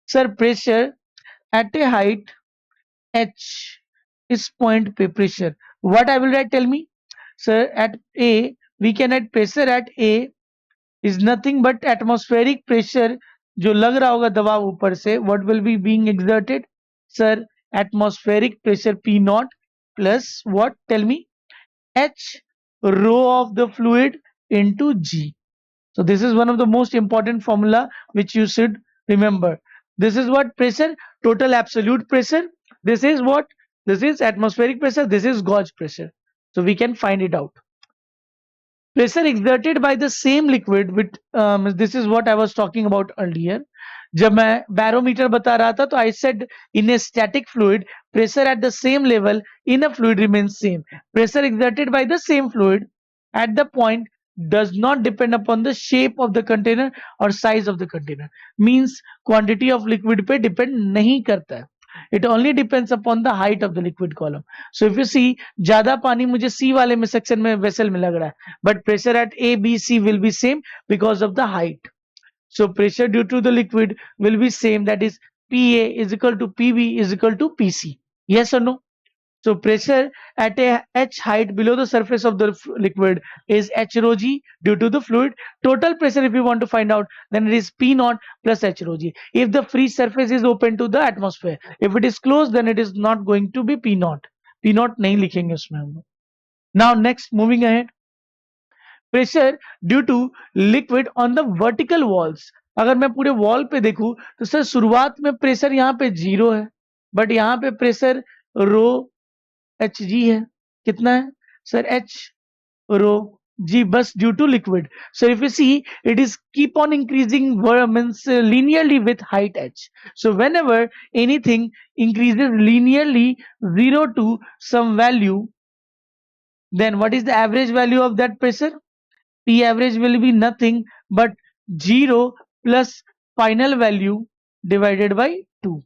[SPEAKER 1] sir, pressure at a height H is point P pressure. What I will write? Tell me, sir. At A, we can add pressure at A is nothing but atmospheric pressure जो लग रहा होगा दबाव ऊपर से, what will be being exerted? Sir, atmospheric pressure P naught plus what? Tell me, H rho of the fluid into G. So this is one of the most important formula which you should remember. This is what? Pressure, total absolute pressure. This is what? This is atmospheric pressure. This is gauge pressure. So we can find it out. Pressure exerted by the same liquid with this is what I was talking about earlier. जब मैं barometer बता रहा था तो I said in a static fluid pressure at the same level in a fluid remains same. Pressure exerted by the same fluid at the point does not depend upon the shape of the container or size of the container. Means quantity of liquid पे depend नहीं करता है. It only depends upon the height of the liquid column. So if you see, ज़्यादा पानी मुझे C वाले में section में vessel में लग रहा है, but pressure at A, B, C will be same because of the height. So pressure due to the liquid will be same, that is PA is equal to PB is equal to PC. Yes or no? So pressure at a H height below the surface of the liquid is H rho g due to the fluid. Total pressure, if you want to find out, then it is P naught plus H rho g. If the free surface is open to the atmosphere, if it is closed, then it is not going to be P naught. P naught नहीं लिखेंगे उसमें हम लोग. Now next, moving ahead, pressure due to liquid on the vertical walls. अगर मैं पूरे wall पे देखूं तो सर शुरुआत में प्रेशर यहाँ पे 0 है, बट यहाँ पे प्रेशर रो एच जी है. कितना है सर? एच रो जी बस due to liquid. So if you see it is keep on increasing means linearly with height h. So whenever anything increases linearly 0 to some value, then what is the average value of that pressure? P average will be nothing but 0 plus final value divided by 2.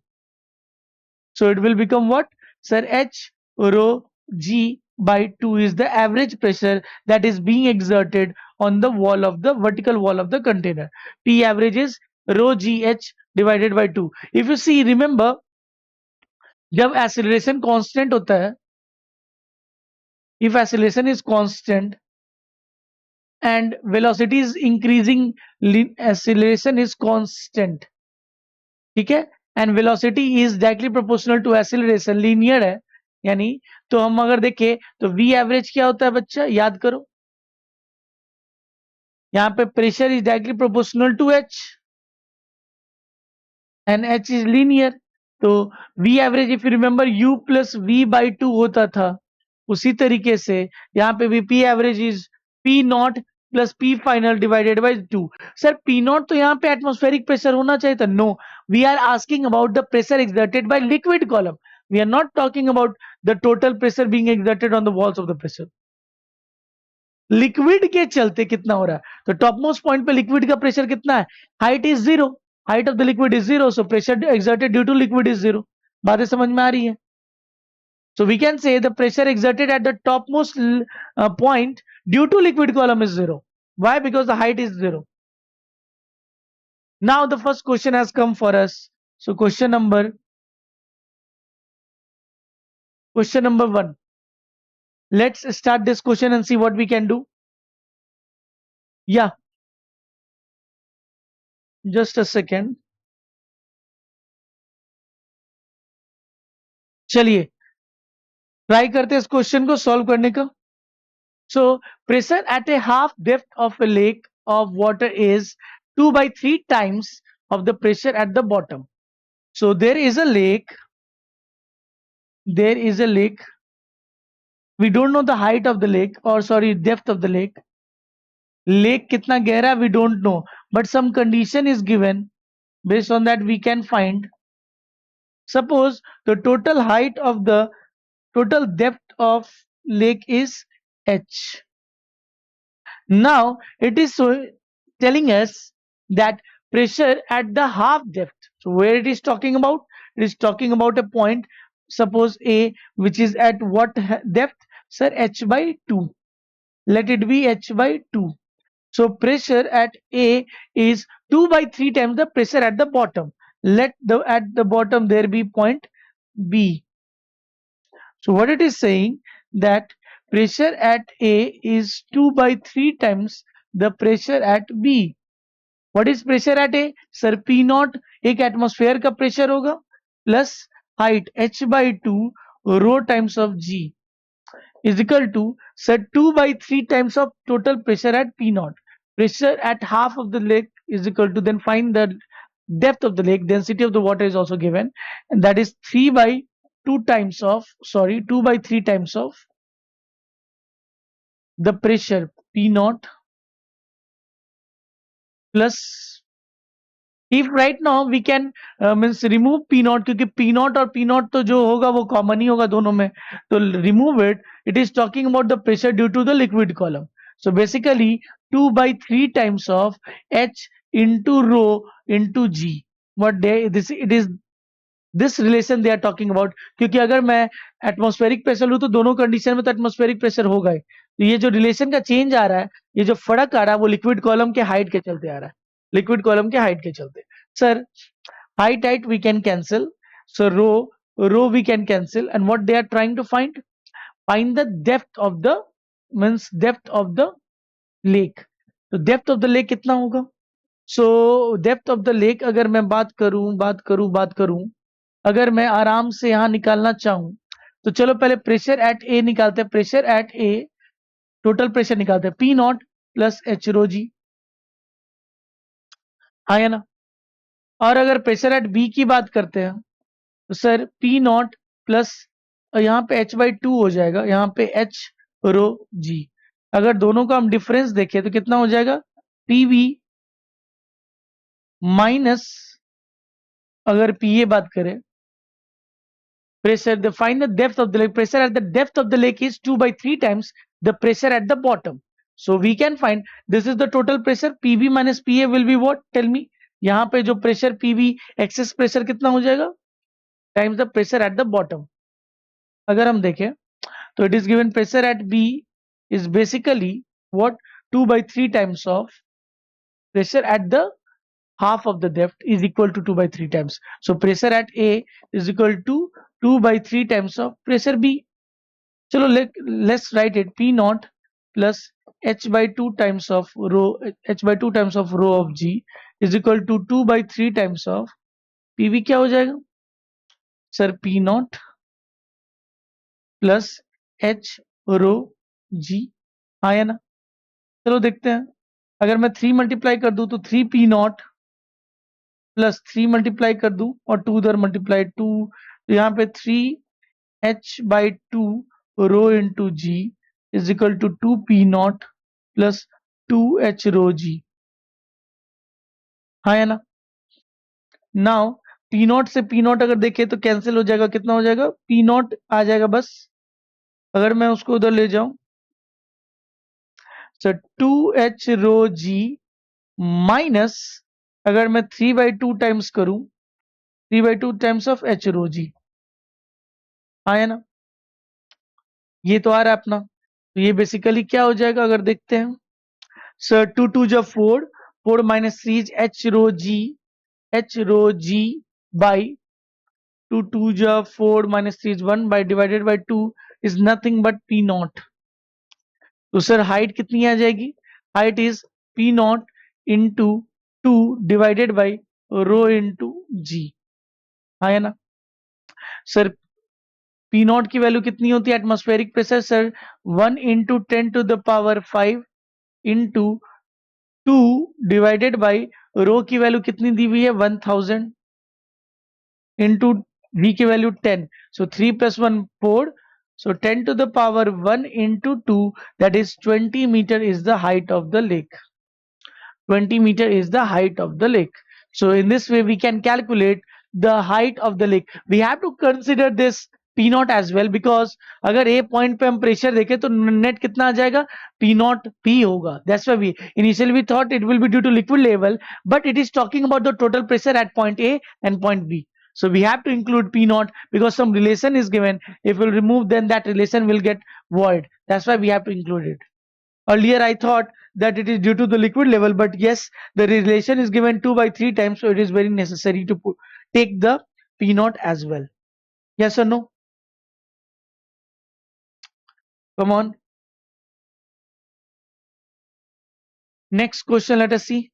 [SPEAKER 1] So it will become what? Sir, H rho G by 2 is the average pressure that is being exerted on the wall of the vertical wall of the container. P average is rho GH divided by 2. If you see, remember, जब acceleration constant होता है, if acceleration is constant and velocity is increasing, acceleration is constant, ठीक है, and velocity is directly proportional to acceleration, linear है, यानी तो हम अगर देखें तो V एवरेज क्या होता है बच्चा, याद करो. यहाँ पे pressure is directly proportional to H and H is linear. तो V average if you remember U plus V by 2 होता था, उसी तरीके से यहाँ पे भी P average is P not plus P final divided by 2. Sir P not तो यहाँ पे एटमॉस्फेरिक प्रेशर होना चाहिए था. No, we are asking about the pressure exerted by liquid column. We are not talking about the total pressure being exerted on the walls of the pressure. Liquid के चलते कितना हो रहा है, तो टॉप मोस्ट पॉइंट पे liquid का pressure कितना है? Height is 0, height of the liquid is 0, so pressure exerted due to liquid is 0. बातें समझ में आ रही है? So we can say the pressure exerted at the topmost point due to liquid column is 0. Why? Because the height is 0. Now the first question has come for us. So question number 1. Let's start this question and see what we can do. Yeah, just a second. चलिए try करते हैं इस question को solve करने का. So pressure at a half depth of a lake of water is 2 by 3 times of the pressure at the bottom. So there is a lake. We don't know the height of the lake, or sorry, depth of the lake. Lake kitna gehra we don't know, but some condition is given. Based on that we can find. Suppose the total depth of lake is h. Now it is telling us that pressure at the half depth. So where it is talking about? It is talking about a point, suppose A, which is at what depth? Sir, h by 2. Let it be h by 2. So pressure at A is 2 by 3 times the pressure at the bottom. Let at the bottom there be point B. So what it is saying, that pressure at A is 2 by 3 times the pressure at B. What is pressure at A? Sir, P naught एक atmosphere का pressure होगा plus height h by 2 rho times of G is equal to, sir, 2 by 3 times of total pressure at P naught. Pressure at half of the lake is equal to, then find the depth of the lake. Density of the water is also given, and that is 2 by 3 times of the pressure P naught plus, if right now we can means remove P naught, क्योंकि P naught और P naught तो जो होगा वो common ही होगा दोनों में, तो remove it. It is talking about the pressure due to the liquid column. So basically 2 by 3 times of H into rho into G. It is this relation they are talking about. क्योंकि अगर मैं atmospheric pressure लूँ तो दोनों condition में तो atmospheric pressure होगा ही. तो ये जो रिलेशन का चेंज आ रहा है, ये जो फर्क आ रहा है, वो लिक्विड कॉलम के हाइट के चलते आ रहा है. लिक्विड कॉलम के हाइट के चलते. Sir, height we can cancel. So rho we can cancel. And what they are trying to find the depth of the lake. तो depth of the lake कितना होगा? So depth of the lake अगर मैं बात करूं, अगर मैं आराम से यहां निकालना चाहूं, तो चलो पहले प्रेशर एट ए निकालते हैं. Pressure at A, total pressure निकालते हैं, P not plus H rho जी, आया ना. और अगर प्रेशर एट बी की बात करते हैं, तो सर पी नॉट प्लस यहाँ पे h by 2 हो जाएगा, यहाँ पे एच रो जी. अगर दोनों का हम डिफरेंस देखें तो कितना हो जाएगा? पी वी माइनस, अगर पी ए बात करें, pressure, find the depth of the lake. Pressure at the depth of the lake is 2 by 3 times the pressure at the bottom. So we can find this is the total pressure. PV minus PA will be what? Tell me. यहाँ पे जो pressure PV excess pressure कितना हो जाएगा? Times the pressure at the bottom. अगर हम देखें तो it is given pressure at B is basically what? 2 by 3 times of pressure at the half of the depth is equal to 2 by 3 times. So pressure at A is equal to 2 by 3 times of pressure B. चलो let's write it. P naught plus h by 2 times of rho of G is equal to 2 by 3 times of PV. क्या हो जाएगा sir? P naught plus h rho G, आया ना. चलो देखते हैं. अगर मैं 3 मल्टीप्लाई कर दूं तो 3 P naught प्लस 3 मल्टीप्लाई कर दूं और 2 उधर मल्टीप्लाई 2, तो यहाँ पे 3h by 2 rho into G is equal to 2 P naught plus 2h rho G, हाँ है ना. नाउ P naught से P naught अगर देखें तो कैंसिल हो जाएगा. कितना हो जाएगा? P naught आ जाएगा बस. अगर मैं उसको उधर ले जाऊं, तो 2h rho G माइनस, अगर मैं 3 by 2 टाइम्स करूं, 3 by 2 times of h rho G, आया ना? ये तो आ रहा है अपना। तो ये बेसिकली क्या हो जाएगा अगर देखते हैं, सर 2 2 जा 4, 4 minus 3 is H rho g by 2 2 जा 4 minus 3 is 1 by divided by 2 is nothing but P naught. तो सर हाइट कितनी आ जाएगी? Height is P naught into 2 divided by rho into g. है ना सर? P naught की value कितनी होती है atmospheric pressure? Sir 1 into 10⁵ into 2 divided by rho की वैल्यू कितनी दी हुई है? 1000 into v की value 10, so 3 plus 1 4, so 10 to the power 1 into 2, that is 20 meter is the height of the lake. 20 meter is the height of the lake. So in this way we can calculate the height of the lake. We have to consider this P naught as well, because अगर A point पे हम pressure देखें तो net कितना आ जाएगा? P naught P होगा. That's why we initially we thought it will be due to liquid level, but it is talking about the total pressure at point A and point B. So we have to include P naught because some relation is given. If we'll remove, then that relation will get void. That's why we have to include it. Earlier I thought that it is due to the liquid level, but yes, the relation is given 2 by 3 times, so it is very necessary to take the P naught as well. Yes or no? Come on. Next question, let us see.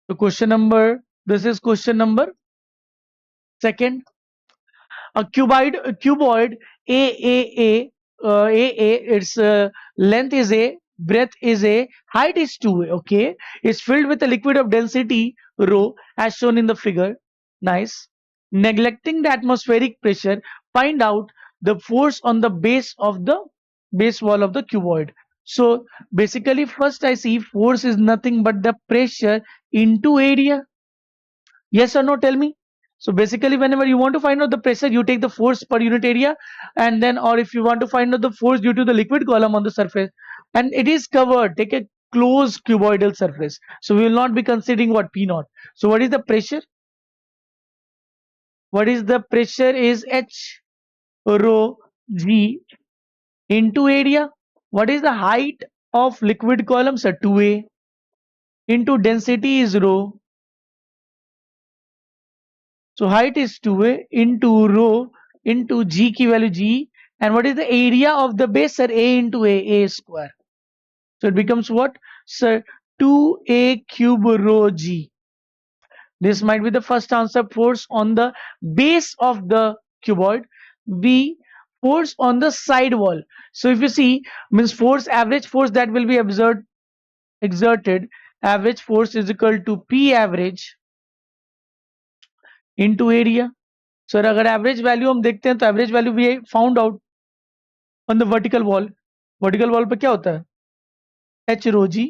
[SPEAKER 1] So question number, this is question number second. A cuboid AAA, its length is A, breadth is A, height is 2A, okay? It's filled with a liquid of density rho as shown in the figure. Nice. Neglecting the atmospheric pressure, find out the force on the base wall of the cuboid. So basically first I see force is nothing but the pressure into area. Yes or no? Tell me. So basically, whenever you want to find out the pressure, you take the force per unit area, and then, or if you want to find out the force due to the liquid column on the surface, and it is covered, take a closed cuboidal surface. So we will not be considering what P naught. So what is the pressure? What is the pressure? Is H rho G into area. What is the height of liquid column? So 2A into density is rho. So height is 2A into rho into G की value G, and what is the area of the base? Sir, A into A square. So it becomes what? Sir, 2A cube rho G. This might be the first answer. Force on the base of the cuboid. B, force on the side wall. So if you see, means force, average force that will be exerted, average force is equal to P average into area. Sir अगर average value हम देखते हैं तो average value भी found out on the vertical wall पे क्या होता है? H rho g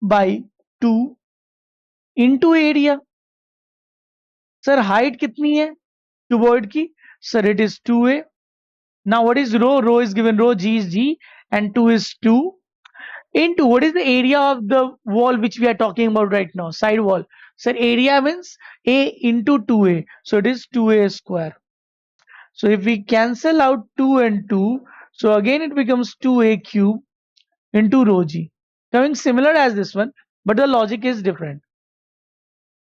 [SPEAKER 1] by 2 into area. Sir height कितनी है क्यूबॉइड की? Sir it is 2A. Now what is rho? Rho is given, rho g is g, and 2 is 2 into what is the area of the wall which we are talking about right now? Side wall. Sir area means A into 2A, so it is 2A square. So if we cancel out 2 and 2, so again it becomes 2A cube into rho g. Coming similar as this one, but the logic is different.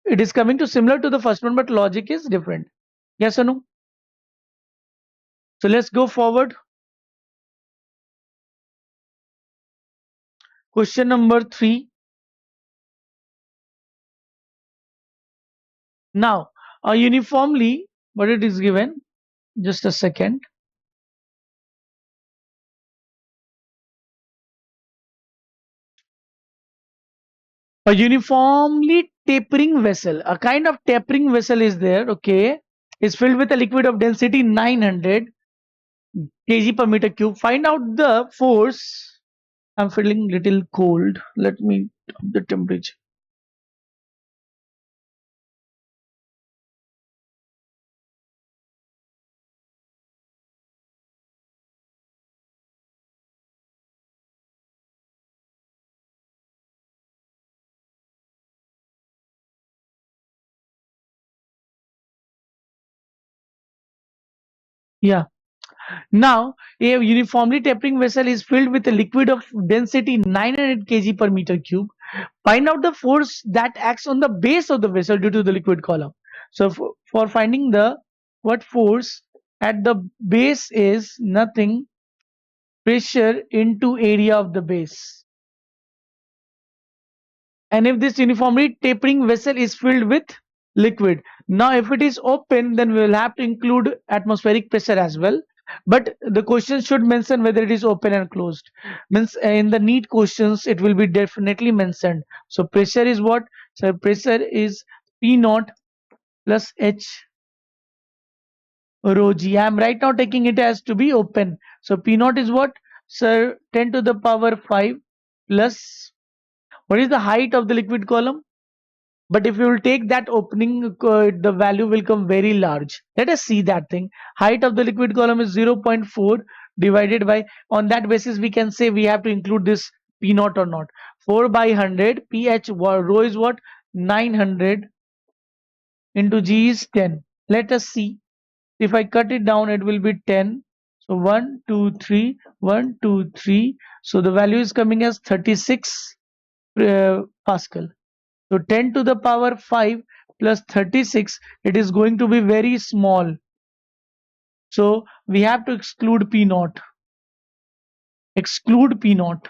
[SPEAKER 1] It is coming to similar to the first one, but logic is different. Yes or no? So let's go forward. Question number 3. Now, uniformly, what it is given, just a second. A uniformly tapering vessel, a kind of tapering vessel is there, okay, is filled with a liquid of density 900 kg per meter cube. Find out the force. I'm feeling little cold. Let me up the temperature. Yeah. Now, a uniformly tapering vessel is filled with a liquid of density 900 kg per meter cube. Find out the force that acts on the base of the vessel due to the liquid column. So, for finding the what force at the base is nothing pressure into area of the base. And if this uniformly tapering vessel is filled with liquid, now if it is open, then we will have to include atmospheric pressure as well. But the question should mention whether it is open and closed. Means in the NEET questions it will be definitely mentioned. So pressure is what? So pressure is P naught plus H rho g. I am right now taking it as to be open. So P naught is what? Sir, 10 to the power 5 plus what is the height of the liquid column? But if you will take that opening, the value will come very large. Let us see that thing. Height of the liquid column is 0.4 divided by, on that basis, we can say we have to include this P naught or not. 4 by 100, pH rho is what? 900 into G is 10. Let us see. If I cut it down, it will be 10. So 1, 2, 3, 1, 2, 3. So the value is coming as 36 Pascal. So 10 to the power 5 plus 36, it is going to be very small. So we have to exclude P naught. Exclude P naught.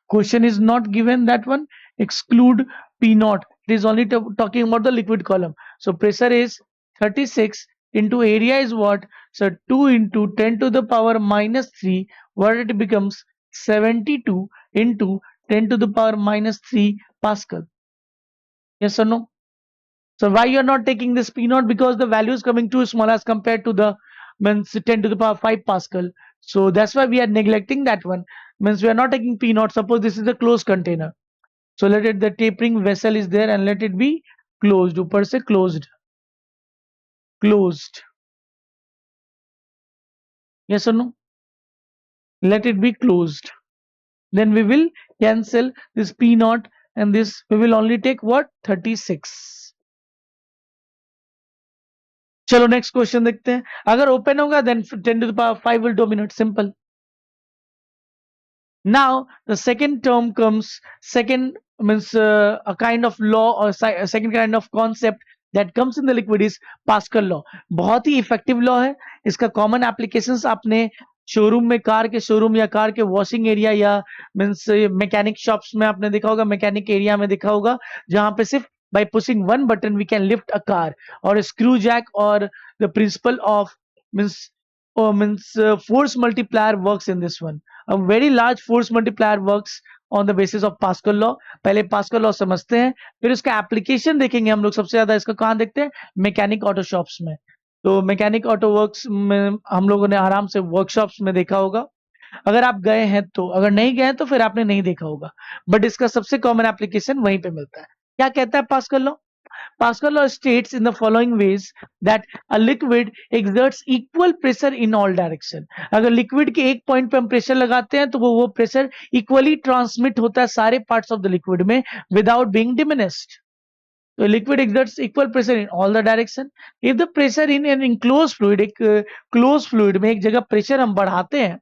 [SPEAKER 1] Question is not given that one. Exclude P naught. It is only talking about the liquid column. So pressure is 36 into area is what? So 2 into 10 to the power minus 3. What it becomes? 72 into 10 to the power minus 3 Pascal. Yes or no? So why you're not taking this P naught? Because the value is coming too small as compared to the means 10 to the power 5 Pascal. So that's why we are neglecting that one. Means we are not taking P naught. Suppose this is a closed container. So let it the tapering vessel is there and let it be closed. Upar se closed. Closed. Yes or no? Let it be closed. Then we will cancel this P naught and this we will only take what? 36. चलो next question देखते हैं. अगर open होगा then 10 to the power 5 will dominate. Simple. Now the second term comes. Second means a kind of law or a second kind of concept that comes in the liquid is Pascal law. बहुत ही effective law है. इसका common applications आपने showroom में car के showroom या car के washing area या means mechanic shops में आपने देखा होगा, मैकेनिक एरिया में देखा होगा, जहां पे सिर्फ by pushing one button we can lift a car, or a screw jack, or the principle of means force multiplier works in this one. A very large force multiplier works on the basis of pascal law. पहले pascal law समझते हैं, फिर उसका application देखेंगे हम लोग. सबसे ज्यादा इसका कहाँ देखते हैं? मैकेनिक ऑटो शॉप्स में. तो मैकेनिक ऑटो वर्क्स में हम लोगों ने आराम से वर्कशॉप्स में देखा होगा. अगर आप गए हैं तो, अगर नहीं गए तो फिर आपने नहीं देखा होगा, बट इसका सबसे कॉमन एप्लीकेशन वहीं पे मिलता है. क्या कहता है pascal law? Pascal law states in the following ways that a liquid exerts equal pressure in all direction. अगर लिक्विड के एक पॉइंट पे हम प्रेशर लगाते हैं तो वो प्रेशर इक्वली ट्रांसमिट होता है सारे पार्ट्स ऑफ द लिक्विड में विदाउट बीइंग डिमिनिश्ड. तो liquid exerts equal pressure in all the direction. If the pressure in an enclosed fluid, एक क्लोज फ्लूइड में एक जगह प्रेशर हम बढ़ाते हैं,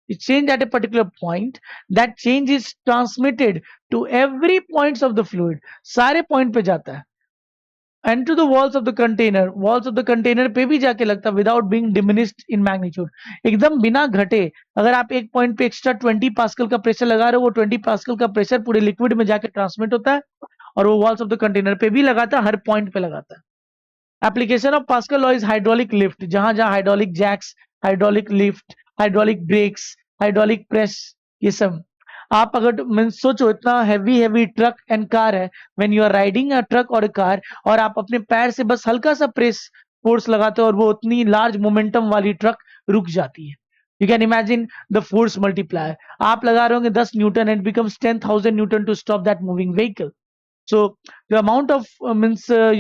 [SPEAKER 1] it change at a particular point, that change is transmitted to every points of the fluid. सारे point पे जाता है. And to the walls of the container पे भी जाके लगता है without being diminished in magnitude. एकदम बिना घटे. अगर आप एक पॉइंट पे एक्स्ट्रा 20 पास्कल का प्रेशर लगा रहे हो, वो 20 पास्कल का प्रेशर पूरे लिक्विड में जाके ट्रांसमिट होता है और वो वॉल्स ऑफ द कंटेनर पे भी लगाता है, हर पॉइंट पे लगाता है. Application of Pascal law is hydraulic lift. जहां जहां hydraulic jacks, hydraulic lift, hydraulic brakes, hydraulic press, ये सब आप अगर सोचो इतना हैवी ट्रक एंड कार है, when you are riding a truck और अ कार, और आप अपने पैर से बस हल्का सा प्रेस फोर्स लगाते हो और वो उतनी लार्ज मोमेंटम वाली ट्रक रुक जाती है. You can imagine the force multiplier. आप लगा रहे होंगे 10 newton and becomes 10,000 newton to stop that moving vehicle. So the amount of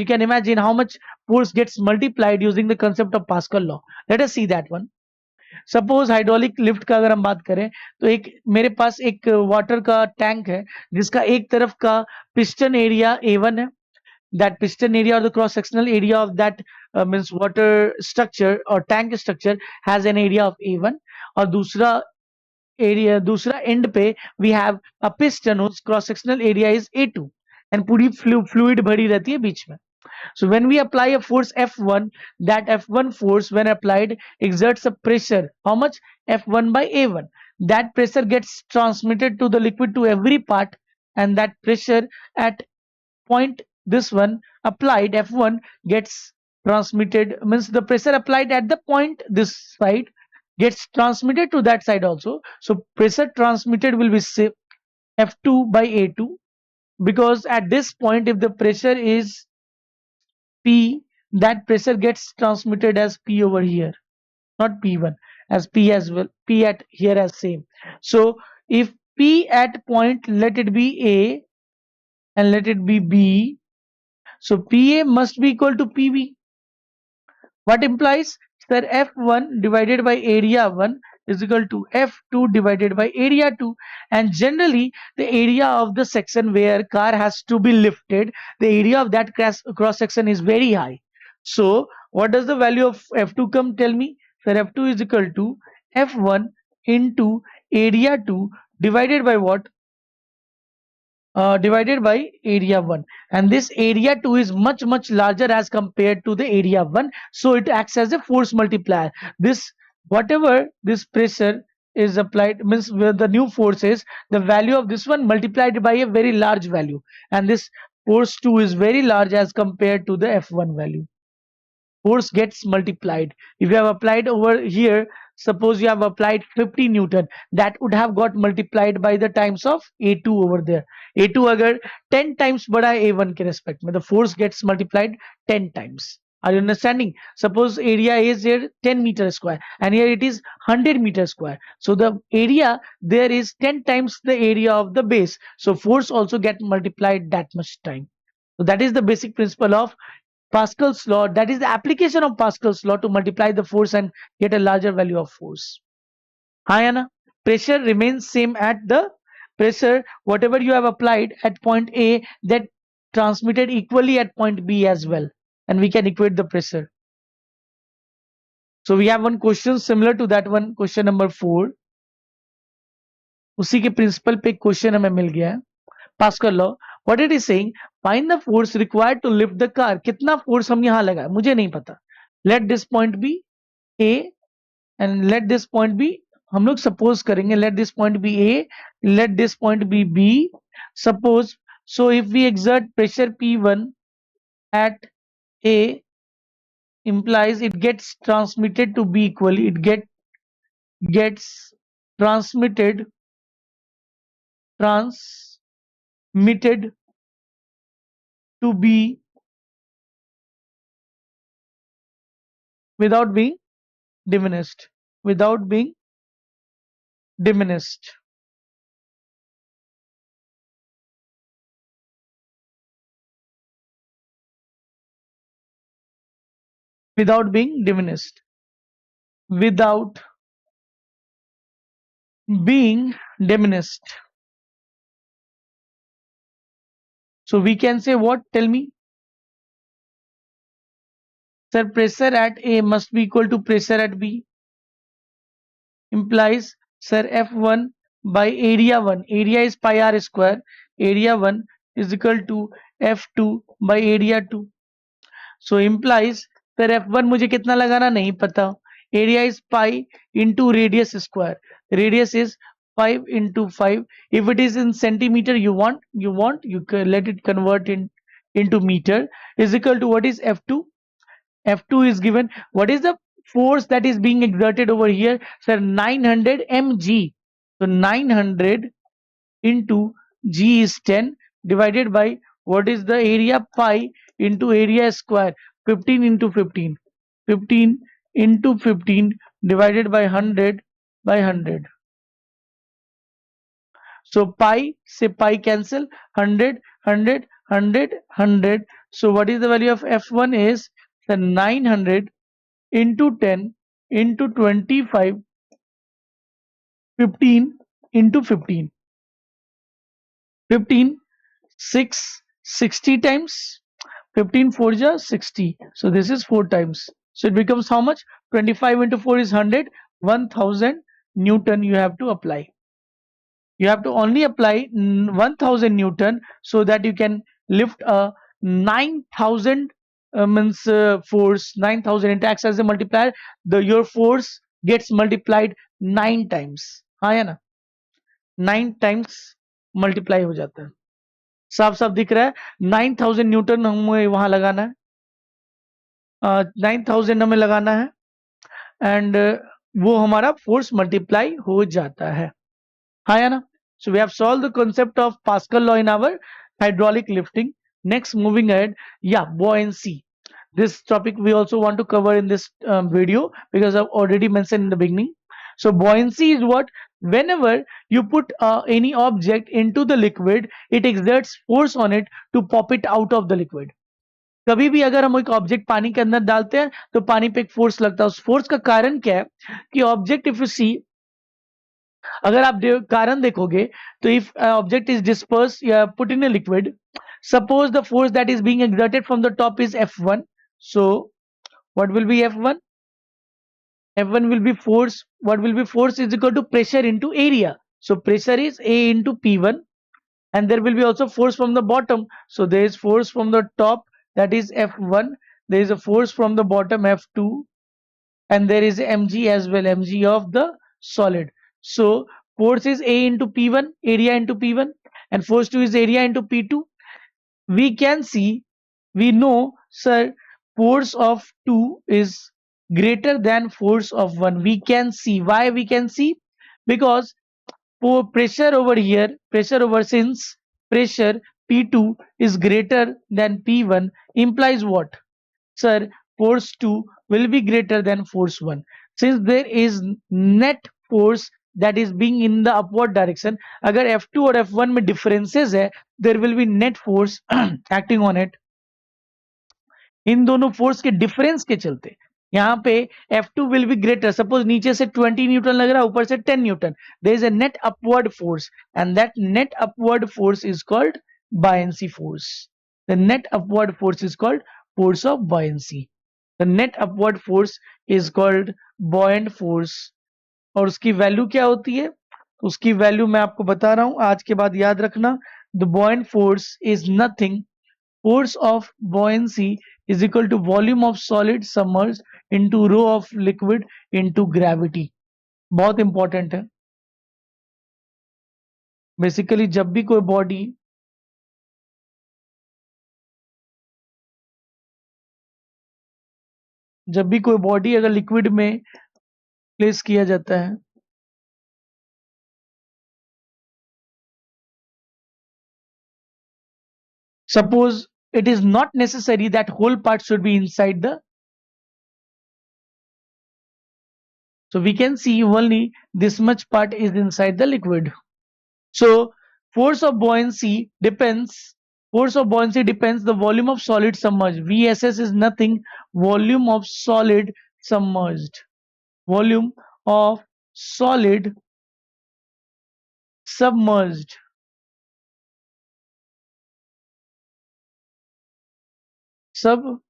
[SPEAKER 1] you can imagine how much force gets multiplied using the concept of Pascal law. Let us see that one. Suppose hydraulic lift का अगर हम बात करें तो एक मेरे पास एक water का टैंक है जिसका एक तरफ का पिस्टन एरिया A1 है, that piston area or the cross sectional area of that means water structure or tank structure has an area of A1, और दूसरा एंड पे we have a piston whose cross sectional area is A2 and पूरी fluid भरी रहती है बीच में. So when we apply a force F1, that F1 force when applied exerts a pressure. How much? F1 by A1. That pressure gets transmitted to the liquid to every part, and that pressure at point this one applied F1 gets transmitted, means the pressure applied at the point this side gets transmitted to that side also. So pressure transmitted will be say F2 by A2, because at this point if the pressure is P, that pressure gets transmitted as P over here, not P1, as P as well, P at here as same. So if P at point, let it be A and let it be B, so PA must be equal to PB. What implies that F1 divided by area 1 is equal to F2 divided by area 2, and generally the area of the section where car has to be lifted, the area of that cross section is very high. So what does the value of F2 come? Tell me. Sir, F2 is equal to F1 into area 2 divided by what? Divided by area 1, and this area 2 is much larger as compared to the area 1, so it acts as a force multiplier. This, whatever this pressure is applied, means where the new force is, the value of this one multiplied by a very large value, and this force 2 is very large as compared to the F1 value. Force gets multiplied. If you have applied over here, suppose you have applied 50 Newton, that would have got multiplied by the times of A2 over there. A2 अगर 10 times बड़ा है A1 के respect में, the force gets multiplied 10 times. Are you understanding? Suppose area is here 10 meter square and here it is 100 meter square. So the area there is 10 times the area of the base. So force also get multiplied that much time. So that is the basic principle of Pascal's law. That is the application of Pascal's law to multiply the force and get a larger value of force. Hi Anna, pressure remains same at the pressure whatever you have applied at point A, that transmitted equally at point B as well, and we can equate the pressure. So we have one question similar to that one, question number 4. उसी के principal पे question हमें मिल गया है. Pascal law, what it is saying, find the force required to lift the car. कितना force हम यहाँ लगाए मुझे नहीं पता. Let this point be A and let this point be, हम लोग suppose करेंगे, let this point be A, let this point be B. Suppose, so if we exert pressure P1 at A, implies it gets transmitted to B equally, it gets transmitted to B without being diminished, without being diminished. Without being diminished. Without being diminished. So we can say what? Tell me. Sir, pressure at A must be equal to pressure at B. Implies, sir, F1 by area 1. Area is pi r square. Area 1 is equal to F2 by area 2. So implies, sir, F1 मुझे कितना लगाना नहीं पता. Area is pi into radius square. Radius is 5 into 5. If it is in centimeter, you can let it convert into meter. Is equal to what is F2? F2 is given. What is the force that is being exerted over here? Sir, 900 mg. So 900 into g is 10 divided by what is the area? Pi into area square, 15 into 15. 15 into 15 divided by 100 by 100. So pi, say pi cancel, 100, 100, 100, 100. So what is the value of F1 is the 900 into 10 into 25, 15 into 15. 15, 6, 60 times. 15 4 ja 60. So this is 4 times. So it becomes how much? 25 into 4 is 100. 1000 Newton you have to apply. You have to only apply 1000 Newton so that you can lift a 9000 means force. 9000 it acts as a multiplier. Your force gets multiplied 9 times. हाँ है ना, 9 times multiply हो जाता है. साफ साफ दिख रहा है. 9000 न्यूटन हमें वहां लगाना है, 9000 हमें लगाना है एंड वो हमारा फोर्स मल्टीप्लाई हो जाता है. हाँ या ना. So we have solved the concept of Pascal law in our hydraulic lifting. Next, moving ahead, yeah, buoyancy. This topic we also want to cover in this video because I've already mentioned in the beginning. So buoyancy is what? Whenever you put any object into the liquid, it exerts force on it to pop it out of the liquid. कभी भी अगर हम एक object पानी के अंदर डालते हैं तो पानी पे एक फोर्स लगता है. उस फोर्स का कारण क्या है कि ऑब्जेक्ट इफ यू सी, अगर आप कारण देखोगे तो इफ ऑब्जेक्ट इज डिस्पर्स या put in a liquid, suppose the force that is being exerted from the top is F1. So what will be F1? F1 will be force. What will be force is equal to pressure into area. So pressure is A into P1, and there will be also force from the bottom. So there is force from the top, that is F1. There is a force from the bottom, F2, and there is mg as well, mg of the solid. So force is A into P1, area into P1, and force 2 is area into P2. We can see, we know, sir, force of 2 is greater than force of 1. We can see. Why we can see? Because for pressure over here, pressure over, since pressure P2 is greater than P1, implies what? Sir, force 2 will be greater than force 1. Since there is net force that is being in the upward direction, अगर F2 और F1 में differences है, there will be net force acting on it. इन दोनों force के difference के चलते यहाँ पे F2 will be greater. Suppose नीचे से 20 न्यूटन लग रहा है, ऊपर से 10 Newton. there is a net upward force, and that net upward force is called buoyancy force. The net upward force is called force of buoyancy. The net upward force is called buoyant force. और उसकी value क्या होती है? उसकी value मैं आपको बता रहा हूं, आज के बाद याद रखना. The buoyant force is nothing. Force of buoyancy is equal to volume of solid submerged into rho of liquid into gravity. बहुत इंपॉर्टेंट है. बेसिकली जब भी कोई बॉडी अगर लिक्विड में प्लेस किया जाता है, suppose it is not necessary that whole part should be inside the, so we can see only this much part is inside the liquid. So force of buoyancy depends the volume of solid submerged. VSS is nothing, volume of solid submerged. Volume of solid submerged. Submerged.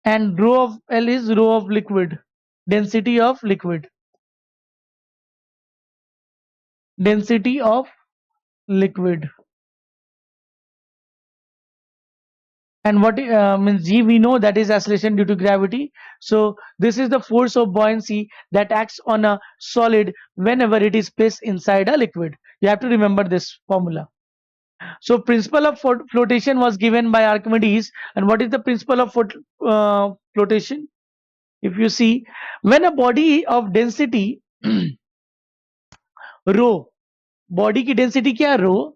[SPEAKER 1] And rho of L is rho of liquid. Density of liquid. Density of liquid. And what means G, we know that is acceleration due to gravity. So this is the force of buoyancy that acts on a solid whenever it is placed inside a liquid. You have to remember this formula. So principle of flotation was given by Archimedes. And what is the principle of flotation? If you see, when a body of density rho, body की density क्या है? Rho,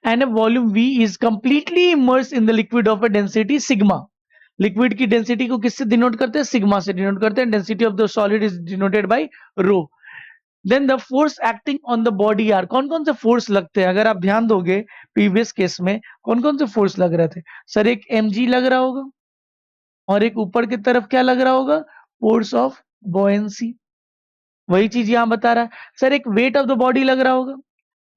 [SPEAKER 1] and a volume V is completely immersed in the liquid of a density sigma. Liquid की density को किससे denote करते हैं? Sigma से denote करते हैं. Density of the solid is denoted by rho. Then the force acting on the body are, कौन कौन से फोर्स लगते हैं? अगर आप ध्यान दोगे प्रीवियस केस में कौन कौन से फोर्स लग रहे थे? सर एक mg लग रहा होगा और एक ऊपर की तरफ क्या लग रहा होगा? Force of buoyancy. वही चीज यहां बता रहा है. सर एक वेट ऑफ द बॉडी लग रहा होगा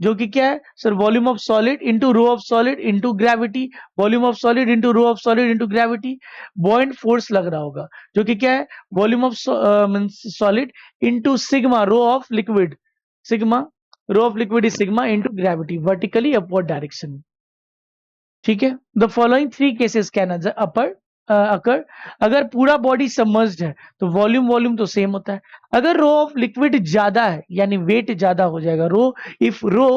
[SPEAKER 1] जो कि क्या है sir, volume of solid into rho of solid into gravity, volume of solid into rho of solid into gravity, buoyant force लग रहा होगा, जो कि क्या है volume of solid into sigma rho of liquid, sigma rho of liquid is sigma into gravity, vertically upward direction. ठीक है, the following three cases can occur, अगर पूरा बॉडी सबमर्ज्ड है तो वॉल्यूम वॉल्यूम तो सेम होता है, अगर रो ऑफ लिक्विड ज्यादा है यानी वेट ज्यादा हो जाएगा, rho if rho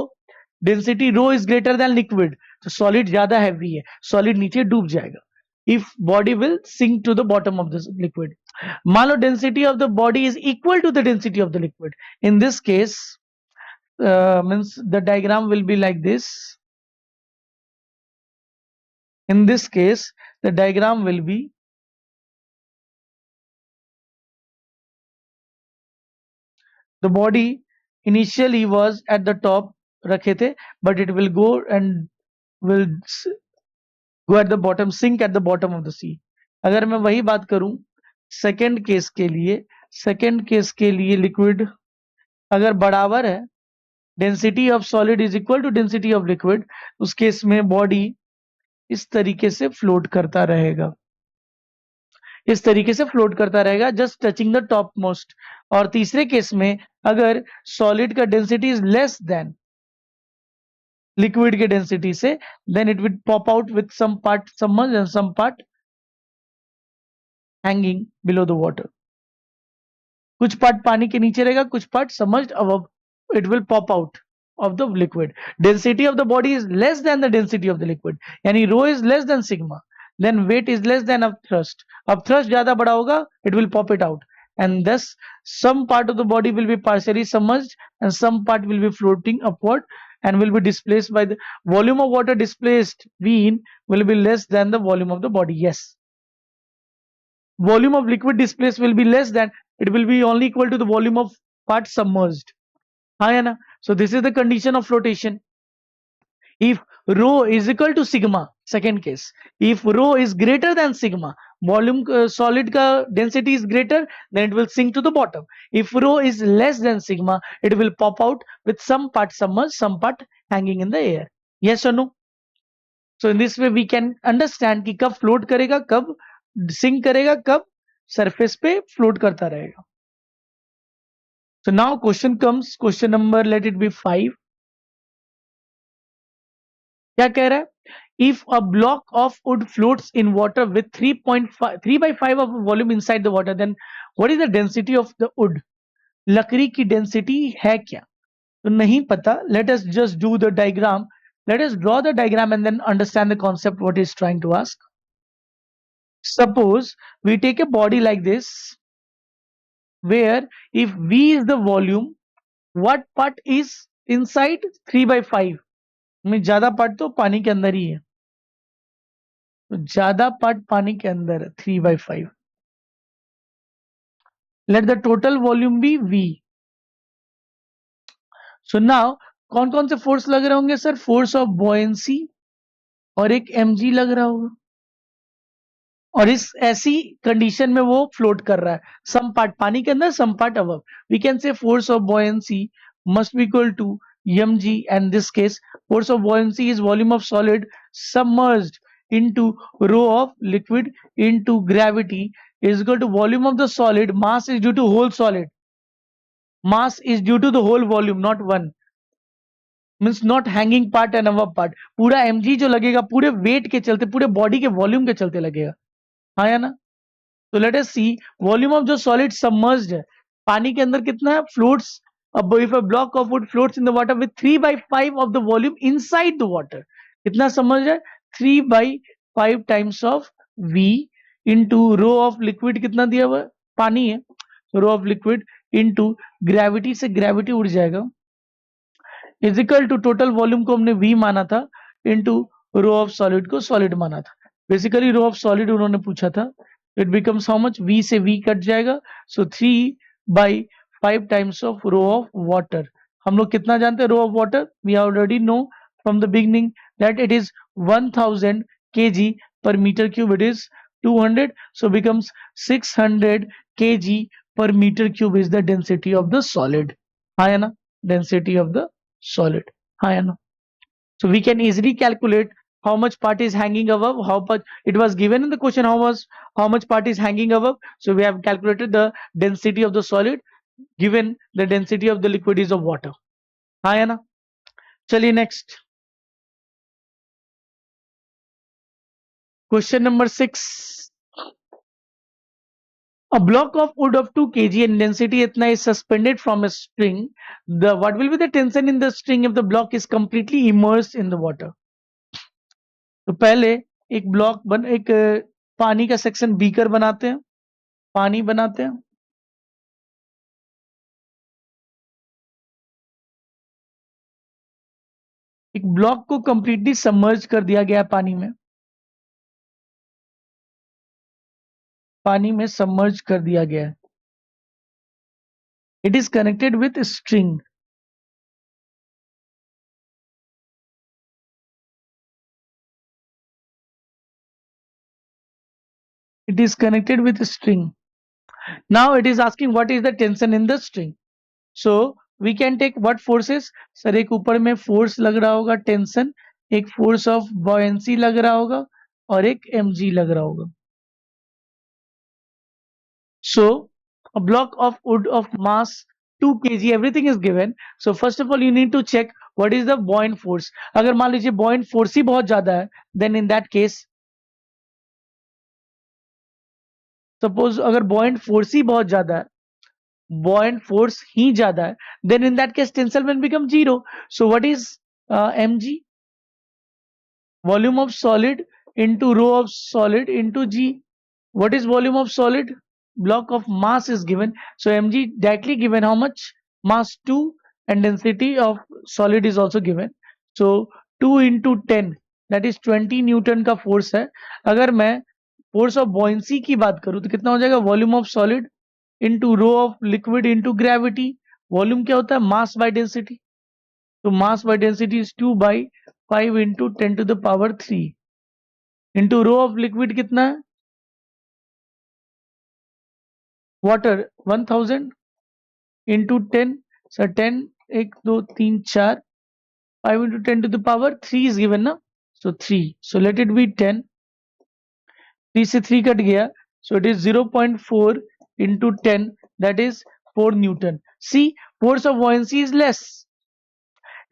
[SPEAKER 1] density rho is greater than liquid, तो सॉलिड ज्यादा हैवी है, सॉलिड नीचे डूब जाएगा, if body will sink to the bottom of the liquid. मान लो density of the body is equal to the density of the liquid, in this case means the diagram will be like this. In this case, the diagram will be the body initially was at the top रखे थे, but it will go and will go at the bottom, sink at the bottom of the sea. अगर मैं वही बात करूं second case के लिए, second case के लिए लिक्विड अगर बराबर है, density of solid is equal to density of liquid, उस केस में बॉडी इस तरीके से फ्लोट करता रहेगा, इस तरीके से फ्लोट करता रहेगा, just touching the top most. और तीसरे केस में अगर सॉलिड का density is less than liquid के डेंसिटी से, then it will pop out with some part submerged and some part hanging below the water. कुछ पार्ट पानी के नीचे रहेगा, कुछ part submerged above, it will pop out of the liquid. Density of the body is less than the density of the liquid, यानी rho is less than sigma, then weight is less than upthrust. Upthrust ज्यादा बड़ा होगा, it will pop it out, and thus some part of the body will be partially submerged and some part will be floating upward and will be displaced by the volume of water displaced mean will be less than the volume of the body. Yes, volume of liquid displaced will be less than, it will be only equal to the volume of part submerged. हाँ या ना? So this is the condition of flotation. If rho is equal to sigma, second case, if rho is greater than sigma, volume solid का density is greater, then it will sink to the bottom. If rho is less than sigma, it will pop out with some part submerged, some part hanging in the air. Yes or no? So in this way we can understand कि कब float करेगा, कब sink करेगा, कब surface पे float करता रहेगा. So now question comes, question number let it be 5. क्या कह रहा है? If a block of wood floats in water with 3/5 of volume inside the water, then what is the density of the wood? लकड़ी की density है क्या? तो नहीं पता. Let us just do the diagram. Let us draw the diagram and then understand the concept what is trying to ask. Suppose we take a body like this, where if V is the volume, what part is inside 3/5? में ज्यादा part तो पानी के अंदर ही है, तो ज्यादा part पानी के अंदर है 3/5. Let the total volume be V. So now कौन कौन से फोर्स लग रहे होंगे सर? फोर्स ऑफ बॉयंसी और एक mg लग रहा होगा, और इस ऐसी कंडीशन में वो फ्लोट कर रहा है, सम पार्ट पानी के अंदर, some part above. We can say force of buoyancy must be equal to mg, and this case force of buoyancy is volume of solid submerged into rho of liquid into gravity is equal to volume of the solid, mass is due to whole solid, mass is due to the whole volume, not one, means not hanging part and above part. पूरा mg जो लगेगा पूरे weight के चलते, पूरे body के volume के चलते लगेगा, हाँ या ना? तो let us see volume of जो solid submerged है, पानी के अंदर कितना है? floats. If a block of wood floats in the water with 3/5 of the volume inside the water, कितना समझ है? 3/5 times of V into rho of liquid, कितना दिया हुआ है? पानी है, rho of liquid into gravity, से gravity उड़ जाएगा, is equal to total volume को हमने V माना था into rho of solid को solid माना था. Basically rho of solid उन्होंने पूछा था. It becomes how much? V से V कट जाएगा, so 3/5 times of rho of water. हम लोग कितना जानते हैं rho of water? We already know from the beginning that it is 1000 kg per meter cube. It is 200, so becomes 600 kg per meter cube is the density of the solid. हाँ है ना? Density of the solid. हाँ या ना? So we can easily calculate how much part is hanging above, how much it was given in the question, how much part is hanging above. So we have calculated the density of the solid given the density of the liquid is of water. हाँ या ना? चलिए next. Question number 6. A block of wood of 2 kg and density itna is suspended from a string. What will be the tension in the string if the block is completely immersed in the water? तो पहले एक पानी का section beaker बनाते हैं, पानी बनाते हैं. एक ब्लॉक को कंप्लीटली सबमर्ज कर दिया गया है पानी में. पानी में सबमर्ज कर दिया गया है. It is connected with string. It is connected with a string. Now it is asking what is the tension in the string. So we can take what forces. Sir एक ऊपर में फोर्स लग रहा होगा टेंशन, एक force of buoyancy लग रहा होगा और एक mg लग रहा होगा. So a block of wood of mass 2 kg, everything is given. So first of all you need to check what is the buoyant force. अगर मान लीजिए buoyant force ही बहुत ज्यादा है, then in that case suppose अगर buoyant force ही बहुत ज्यादा है, buoyant force ही ज्यादा है, then in that case tensile will become 0. So what is mg? Volume of solid into rho of solid into g. What is volume of solid? Block of mass is given. So mg directly given how much? Mass 2 and density of solid is also given. So 2 into 10 that is 20 Newton का force है. अगर मैं force of buoyancy की बात करूं तो कितना हो जाएगा? Volume of solid into rho of liquid into gravity. Volume क्या होता है? Mass by density. तो mass by density is 2 by 5 into 10 to the power 3 into rho of liquid कितना है? Water 1000 into 10. Sir 10 1 2 3 4 5 into 10 to the power 3 is given na. So 3. So let it be 10. 3 से 3 cut गया. So it is 0.4 into 10, that is 4 Newton. See, force of buoyancy is less.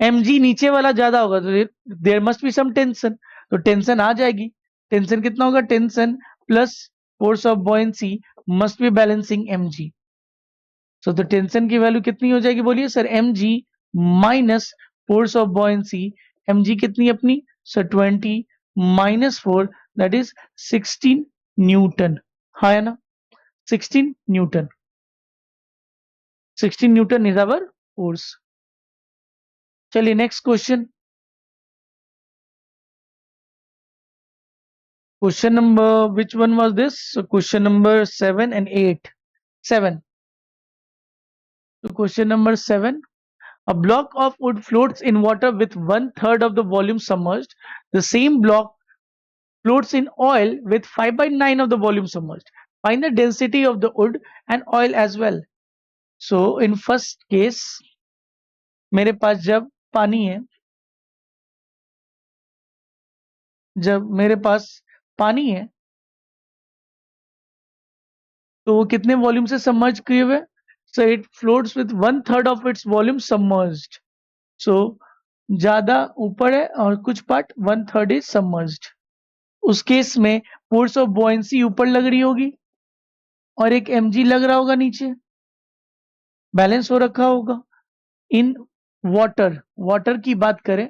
[SPEAKER 1] mg नीचे वाला ज्यादा होगा तो there must be some tension. तो tension आ जाएगी. Tension कितना होगा? Tension plus force of buoyancy must be balancing mg. So the tension की वैल्यू कितनी हो जाएगी बोलिए sir? mg minus force of buoyancy. mg कितनी अपनी sir? 20 minus 4 that is 16 Newton. हाँ है ना? 16 Newton. 16 Newton is our force. चलिए next question. Question number, which one was this? So question number 7 and 8. 7. So question number 7. A block of wood floats in water with 1/3 of the volume submerged. The same block floats in oil with 5/9 of the volume submerged. Find the density of the wood and oil as well. So in first case, मेरे पास जब पानी है, जब मेरे पास पानी है तो वो कितने वॉल्यूम से सबमर्ज किए हुए? So it floats with 1/3 of its volume submerged. So ज्यादा ऊपर है और कुछ पार्ट 1/3 is submerged. उस केस में फोर्स ऑफ बॉयंसी ऊपर लग रही होगी और एक mg लग रहा होगा नीचे. बैलेंस हो रखा होगा. इन वाटर की बात करें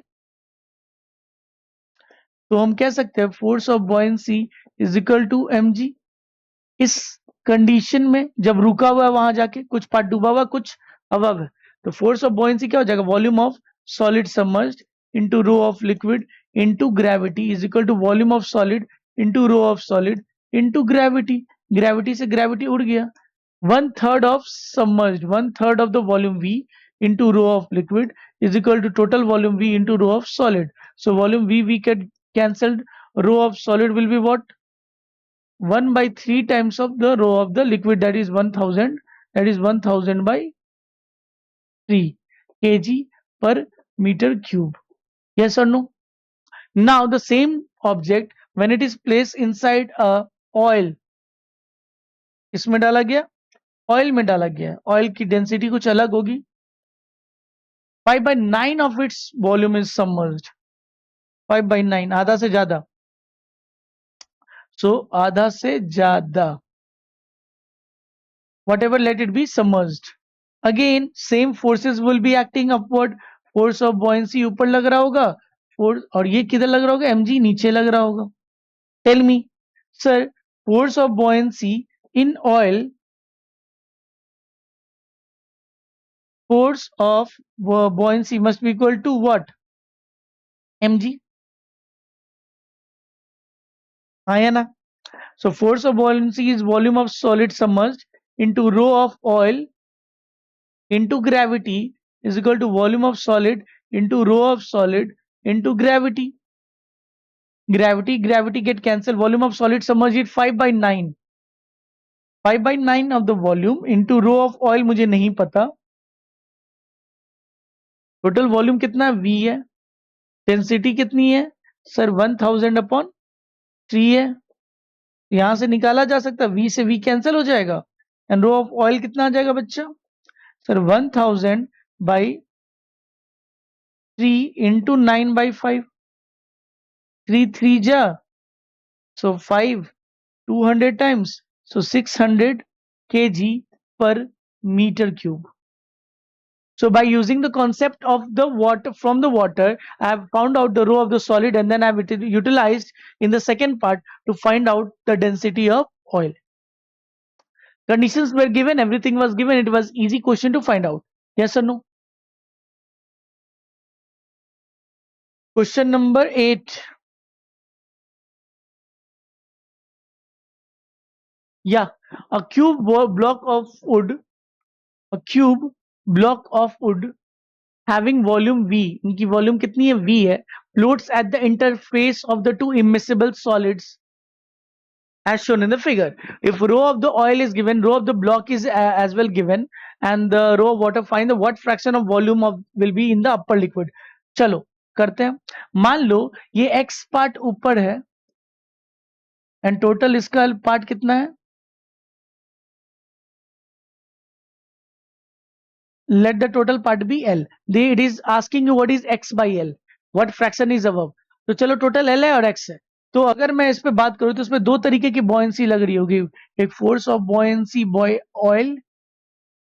[SPEAKER 1] तो हम कह सकते हैं force of buoyancy is equal to mg. इस कंडीशन में जब रुका हुआ है वहां जाके कुछ पार्ट डूबा हुआ कुछ अबव है तो फोर्स ऑफ बॉयंसी क्या हो जाएगा? Volume of solid submerged into rho of liquid into gravity is equal to volume of solid into rho of solid into gravity. Gravity से ग्रेविटी उड़ गया. 1/3 of submerged, 1/3 of the volume V into rho of liquid is equal to total volume V into rho of solid. So volume V get cancelled. Rho of solid will be what? 1/3 times of the rho of the liquid, that is 1000. That is 1000 by 3 kg per meter cube. Yes or no? Now the same object when it is placed inside a oil, इसमें डाला गया, oil में डाला गया, oil की density कुछ अलग होगी. 5/9 of its volume is submerged. 5/9 आधा से ज्यादा. So आधा से ज्यादा. Whatever, let it be submerged. Again, same forces will be acting upward. Force of buoyancy ऊपर लग रहा होगा, force, और ये किधर लग रहा होगा, mg नीचे लग रहा होगा. Tell me, sir, force of buoyancy in oil, force of buoyancy must be equal to what? mg. हाँ या ना? So force of buoyancy is volume of solid submerged into rho of oil into gravity is equal to volume of solid into rho of solid into gravity. Gravity get cancelled. Volume of solid submerged is 5/9. 5/9 of the volume into rho of oil मुझे नहीं पता. Total volume कितना है? V है. Density कितनी है sir? 1000/3 है. यहां से निकाला जा सकता है, V से V कैंसिल हो जाएगा. एंड रो ऑफ ऑयल कितना आ जाएगा बच्चा? Sir 1000/3 into 9/5. 3 3 जा, so 5 200 times, so 600 kg per meter cube. So by using the concept of the water from the water, I have found out the rho of the solid, and then I have utilized in the second part to find out the density of oil. Conditions were given, everything was given, it was easy question to find out. Yes or no? Question number 8. Yeah, a cube block of wood, a cube block of wood having volume V, इनकी volume कितनी है? V है, floats at the interface of the two immiscible solids as shown in the figure. If rho of the oil is given, rho of the block is as well given, and the rho of water, find the what fraction of volume of will be in the upper liquid. चलो करते हैं. मान लो ये x part ऊपर है and total इसका part कितना है? Let the total part be L. It is asking you what is x by L, what fraction is above. तो चलो टोटल L है और x है. तो अगर मैं इस पे बात करूं तो इसमें दो तरीके की बॉयंसी लग रही होगी, एक force of buoyancy by oil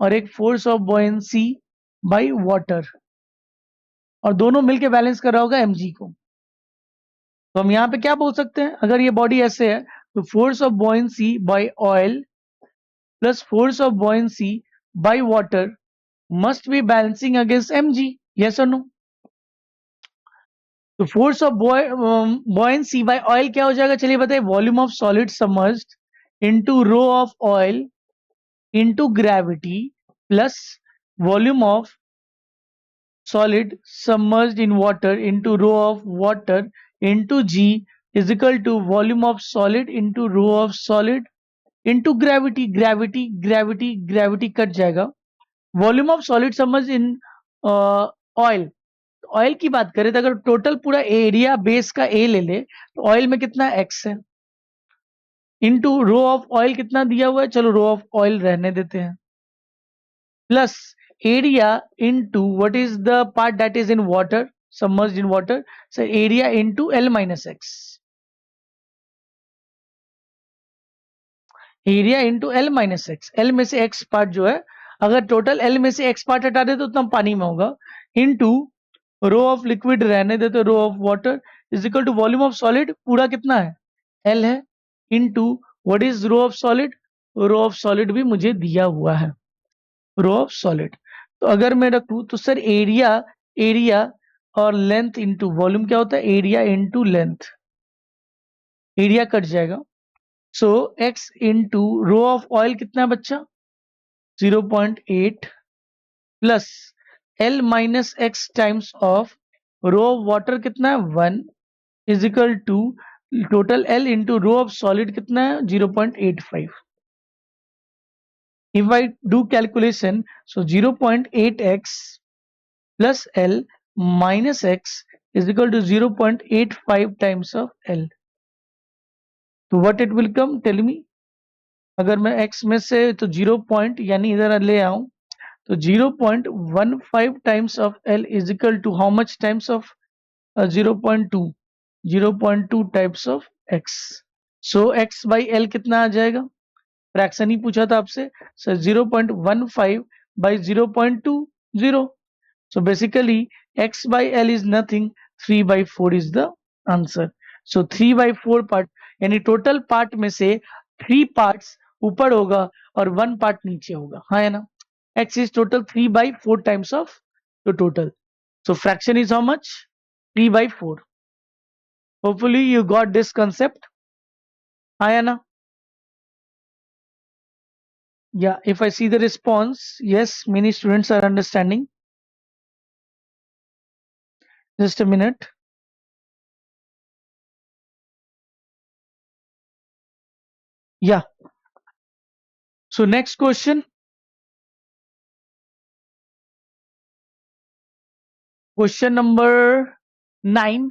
[SPEAKER 1] और एक force of buoyancy by water, और दोनों मिलके बैलेंस कर रहा होगा mg को. तो हम यहाँ पे क्या बोल सकते हैं, अगर ये बॉडी ऐसे है तो force of buoyancy by oil plus force of buoyancy by water must be balancing against mg. Yes or no? तो force of buoyancy by oil क्या हो जाएगा? चलिए बताइए. Volume of solid submerged into rho of oil into gravity plus volume of solid submerged in water into rho of water into g is equal to volume of solid into rho of solid into gravity. gravity cut जाएगा. Volume of solid submerged in oil, oil की बात करें तो अगर total पूरा area base का ए ले ले तो ऑयल में कितना x है, इनटू रो ऑफ ऑयल कितना दिया हुआ है, चलो रो ऑफ ऑयल रहने देते हैं, plus area into what is the part that is in water, submerged in water, so area into L minus x. Area into L minus x. L में से x पार्ट जो है, अगर टोटल L में से x पार्ट हटा दे तो उतना पानी में होगा, इनटू रो ऑफ लिक्विड रहने दे तो rho of water is equal to volume of solid पूरा कितना है? L है, into what is rho of solid? Rho of solid भी मुझे दिया हुआ है, रो ऑफ सॉलिड. तो अगर मैं रखूं तो सर एरिया और लेंथ इनटू वॉल्यूम क्या होता है? Area into length. Area cut जाएगा, so x into rho of oil कितना है बच्चा? 0.8 plus L minus x times of rho of water कितना है? 1 is equal to total L into rho of solid कितना है? 0.85. If I do calculation, so 0.8x plus L minus x is equal to 0.85 times of L. तो what it will come, tell me. अगर मैं x में से तो 0 point यानी इधर ले आऊं तो 0.15 times of L is equal to how much times of 0.2 0.2 types of x. So x by L कितना आ जाएगा? फ्रैक्शन ही पूछा था आपसे sir. 0.15 by 0.20. So basically x by L is nothing, 3 by 4 is the answer. So 3 by 4 part यानी total part में से 3 parts ऊपर होगा और 1 पार्ट नीचे होगा, हाँ है ना. x is total 3 by 4 times of the total. So fraction is how much? 3 by 4. Hopefully you got this concept, हाँ है ना. Yeah, if I see the response, yes, many students are understanding. Just a minute. Yeah. So next question. Question number 9.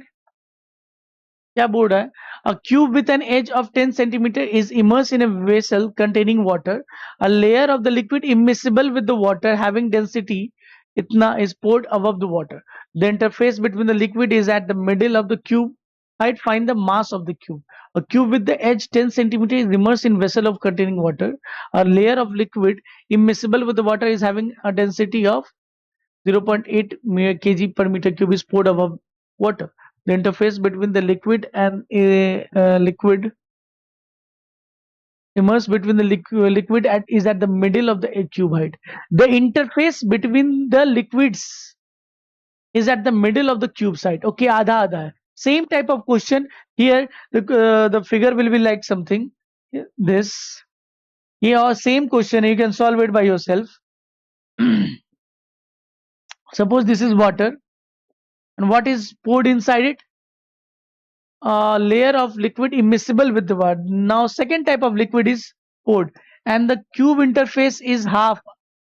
[SPEAKER 1] क्या बोल रहा है? A cube with an edge of 10 centimeter is immersed in a vessel containing water. A layer of the liquid immiscible with the water having density itna is poured above the water. The interface between the liquid is at the middle of the cube. I'd find the mass of the cube. A cube with the edge 10 centimeter is immersed in vessel of containing water. A layer of liquid immiscible with the water is having a density of 0.8 kg per meter cube is poured above water. The interface between the liquid and a liquid immersed between the liquid is at the middle of the cube height. The interface between the liquids is at the middle of the cube side. Okay, आधा आधा है. Same type of question here. The figure will be like something. This. Yeah, same question. You can solve it by yourself. Suppose this is water, and what is poured inside it? A layer of liquid immiscible with the water. Now second type of liquid is poured, and the cube interface is half.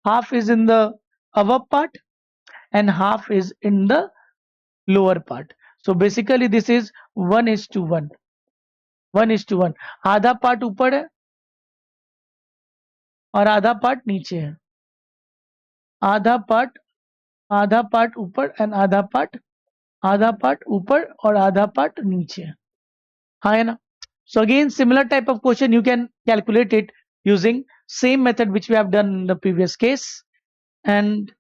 [SPEAKER 1] Half is in the upper part and half is in the lower part. So basically this is 1:1. 1:1. आधा part ऊपर है और आधा part नीचे है. आधा part ऊपर and आधा पार्ट ऊपर और आधा पार्ट नीचे है, हाँ है ना. So again, similar type of question, you can calculate it using same method which we have done in the previous case. And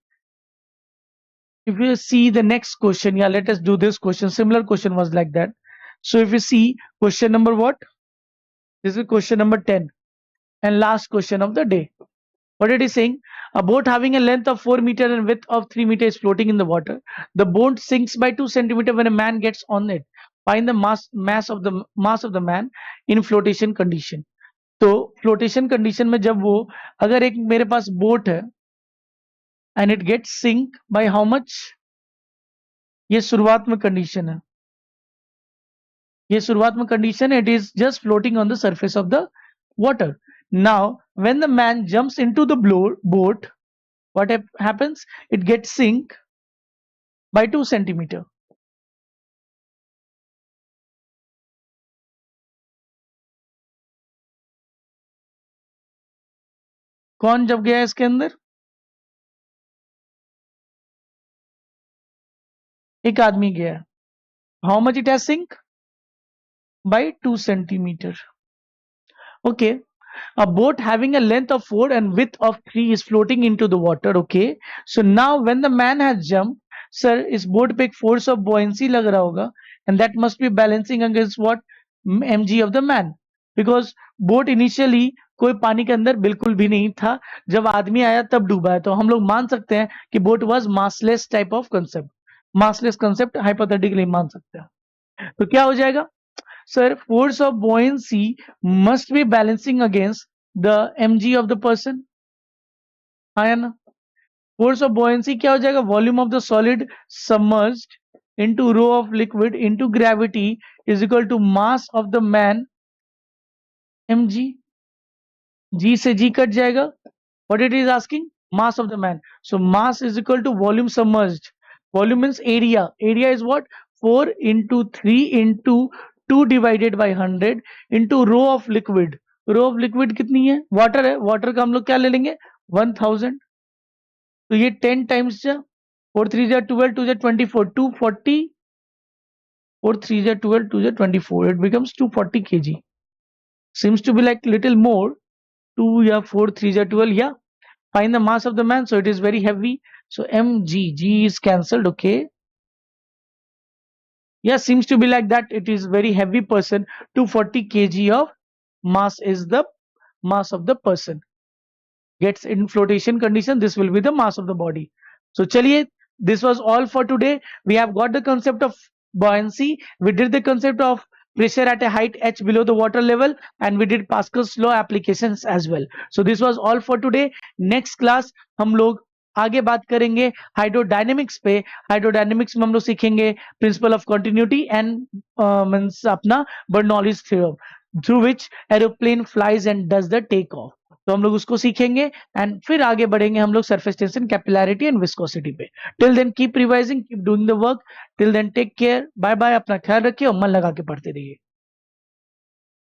[SPEAKER 1] if you see the next question, yeah, let us do this question. Similar question was like that. So if you see question number what? This is question number 10 and last question of the day. What it is saying? A boat having a length of 4 meter and width of 3 meter is floating in the water. The boat sinks by 2 centimeter when a man gets on it. Find the mass of the man in flotation condition. तो flotation condition में जब वो अगर एक मेरे पास boat है and it get sink by how much, ये शुरुआत में कंडीशन है, ये शुरुआत में कंडीशन है. It is just floating on the surface of the water. Now when the man jumps into the boat, what happens? It get sink by 2 centimeter. कौन जब गया इसके अंदर? एक आदमी गया. How much it has sink? By 2 centimeter. Okay, a boat having a length of 4 and width of 3 is floating into the water. Okay, so now when the man has jumped, sir, इस boat पे एक force of buoyancy लग रहा होगा and that must be balancing against what? mg of the man, because boat initially कोई पानी के अंदर बिल्कुल भी नहीं था, जब आदमी आया तब डूबा है. तो हम लोग मान सकते हैं कि boat was massless type of concept. massless concept hypothetically मान सकते हैं. तो क्या हो जाएगा? Sir, force of buoyancy must be balancing against the mg of the person. है ना? Force of buoyancy क्या हो जाएगा? Volume of the solid submerged into row of liquid into gravity is equal to mass of the man mg. G से G cut जाएगा. What it is asking? Mass of the man. So mass is equal to volume submerged. Volume means area. Area is what? 4 into 3 into 2 divided by 100 into rho of liquid. Rho of liquid कितनी है? Water है. Water का हम लोग क्या ले लेंगे? 1000. तो ये 10 टाइम्स जा 4 3 जा 12 2 जा 24 240 4 3 जा 12 2 जा 24. It becomes 240 kg. Seems to be like little more. 2 या 4 3 जा 12. Yeah. Find the mass of the man. So it is very heavy. So mg. G is cancelled. Okay. Yeah, seems to be like that. It is very heavy person. 240 kg of mass is the mass of the person. Gets in flotation condition, this will be the mass of the body. So chaliye, this was all for today. We have got the concept of buoyancy. We did the concept of pressure at a height h below the water level, and we did Pascal's law applications as well. So this was all for today. Next class हम लोग आगे बात करेंगे hydrodynamics पे. Hydrodynamics में हम लोग सीखेंगे principle of continuity and means अपना Bernoulli's theorem through which aeroplane flies and does the take off. तो हम लोग उसको सीखेंगे एंड फिर आगे बढ़ेंगे हम लोग surface tension, capillarity and viscosity पे. Till then keep revising, keep doing the work. Till then take care, bye bye. अपना ख्याल रखिए और मन लगा के पढ़ते रहिए.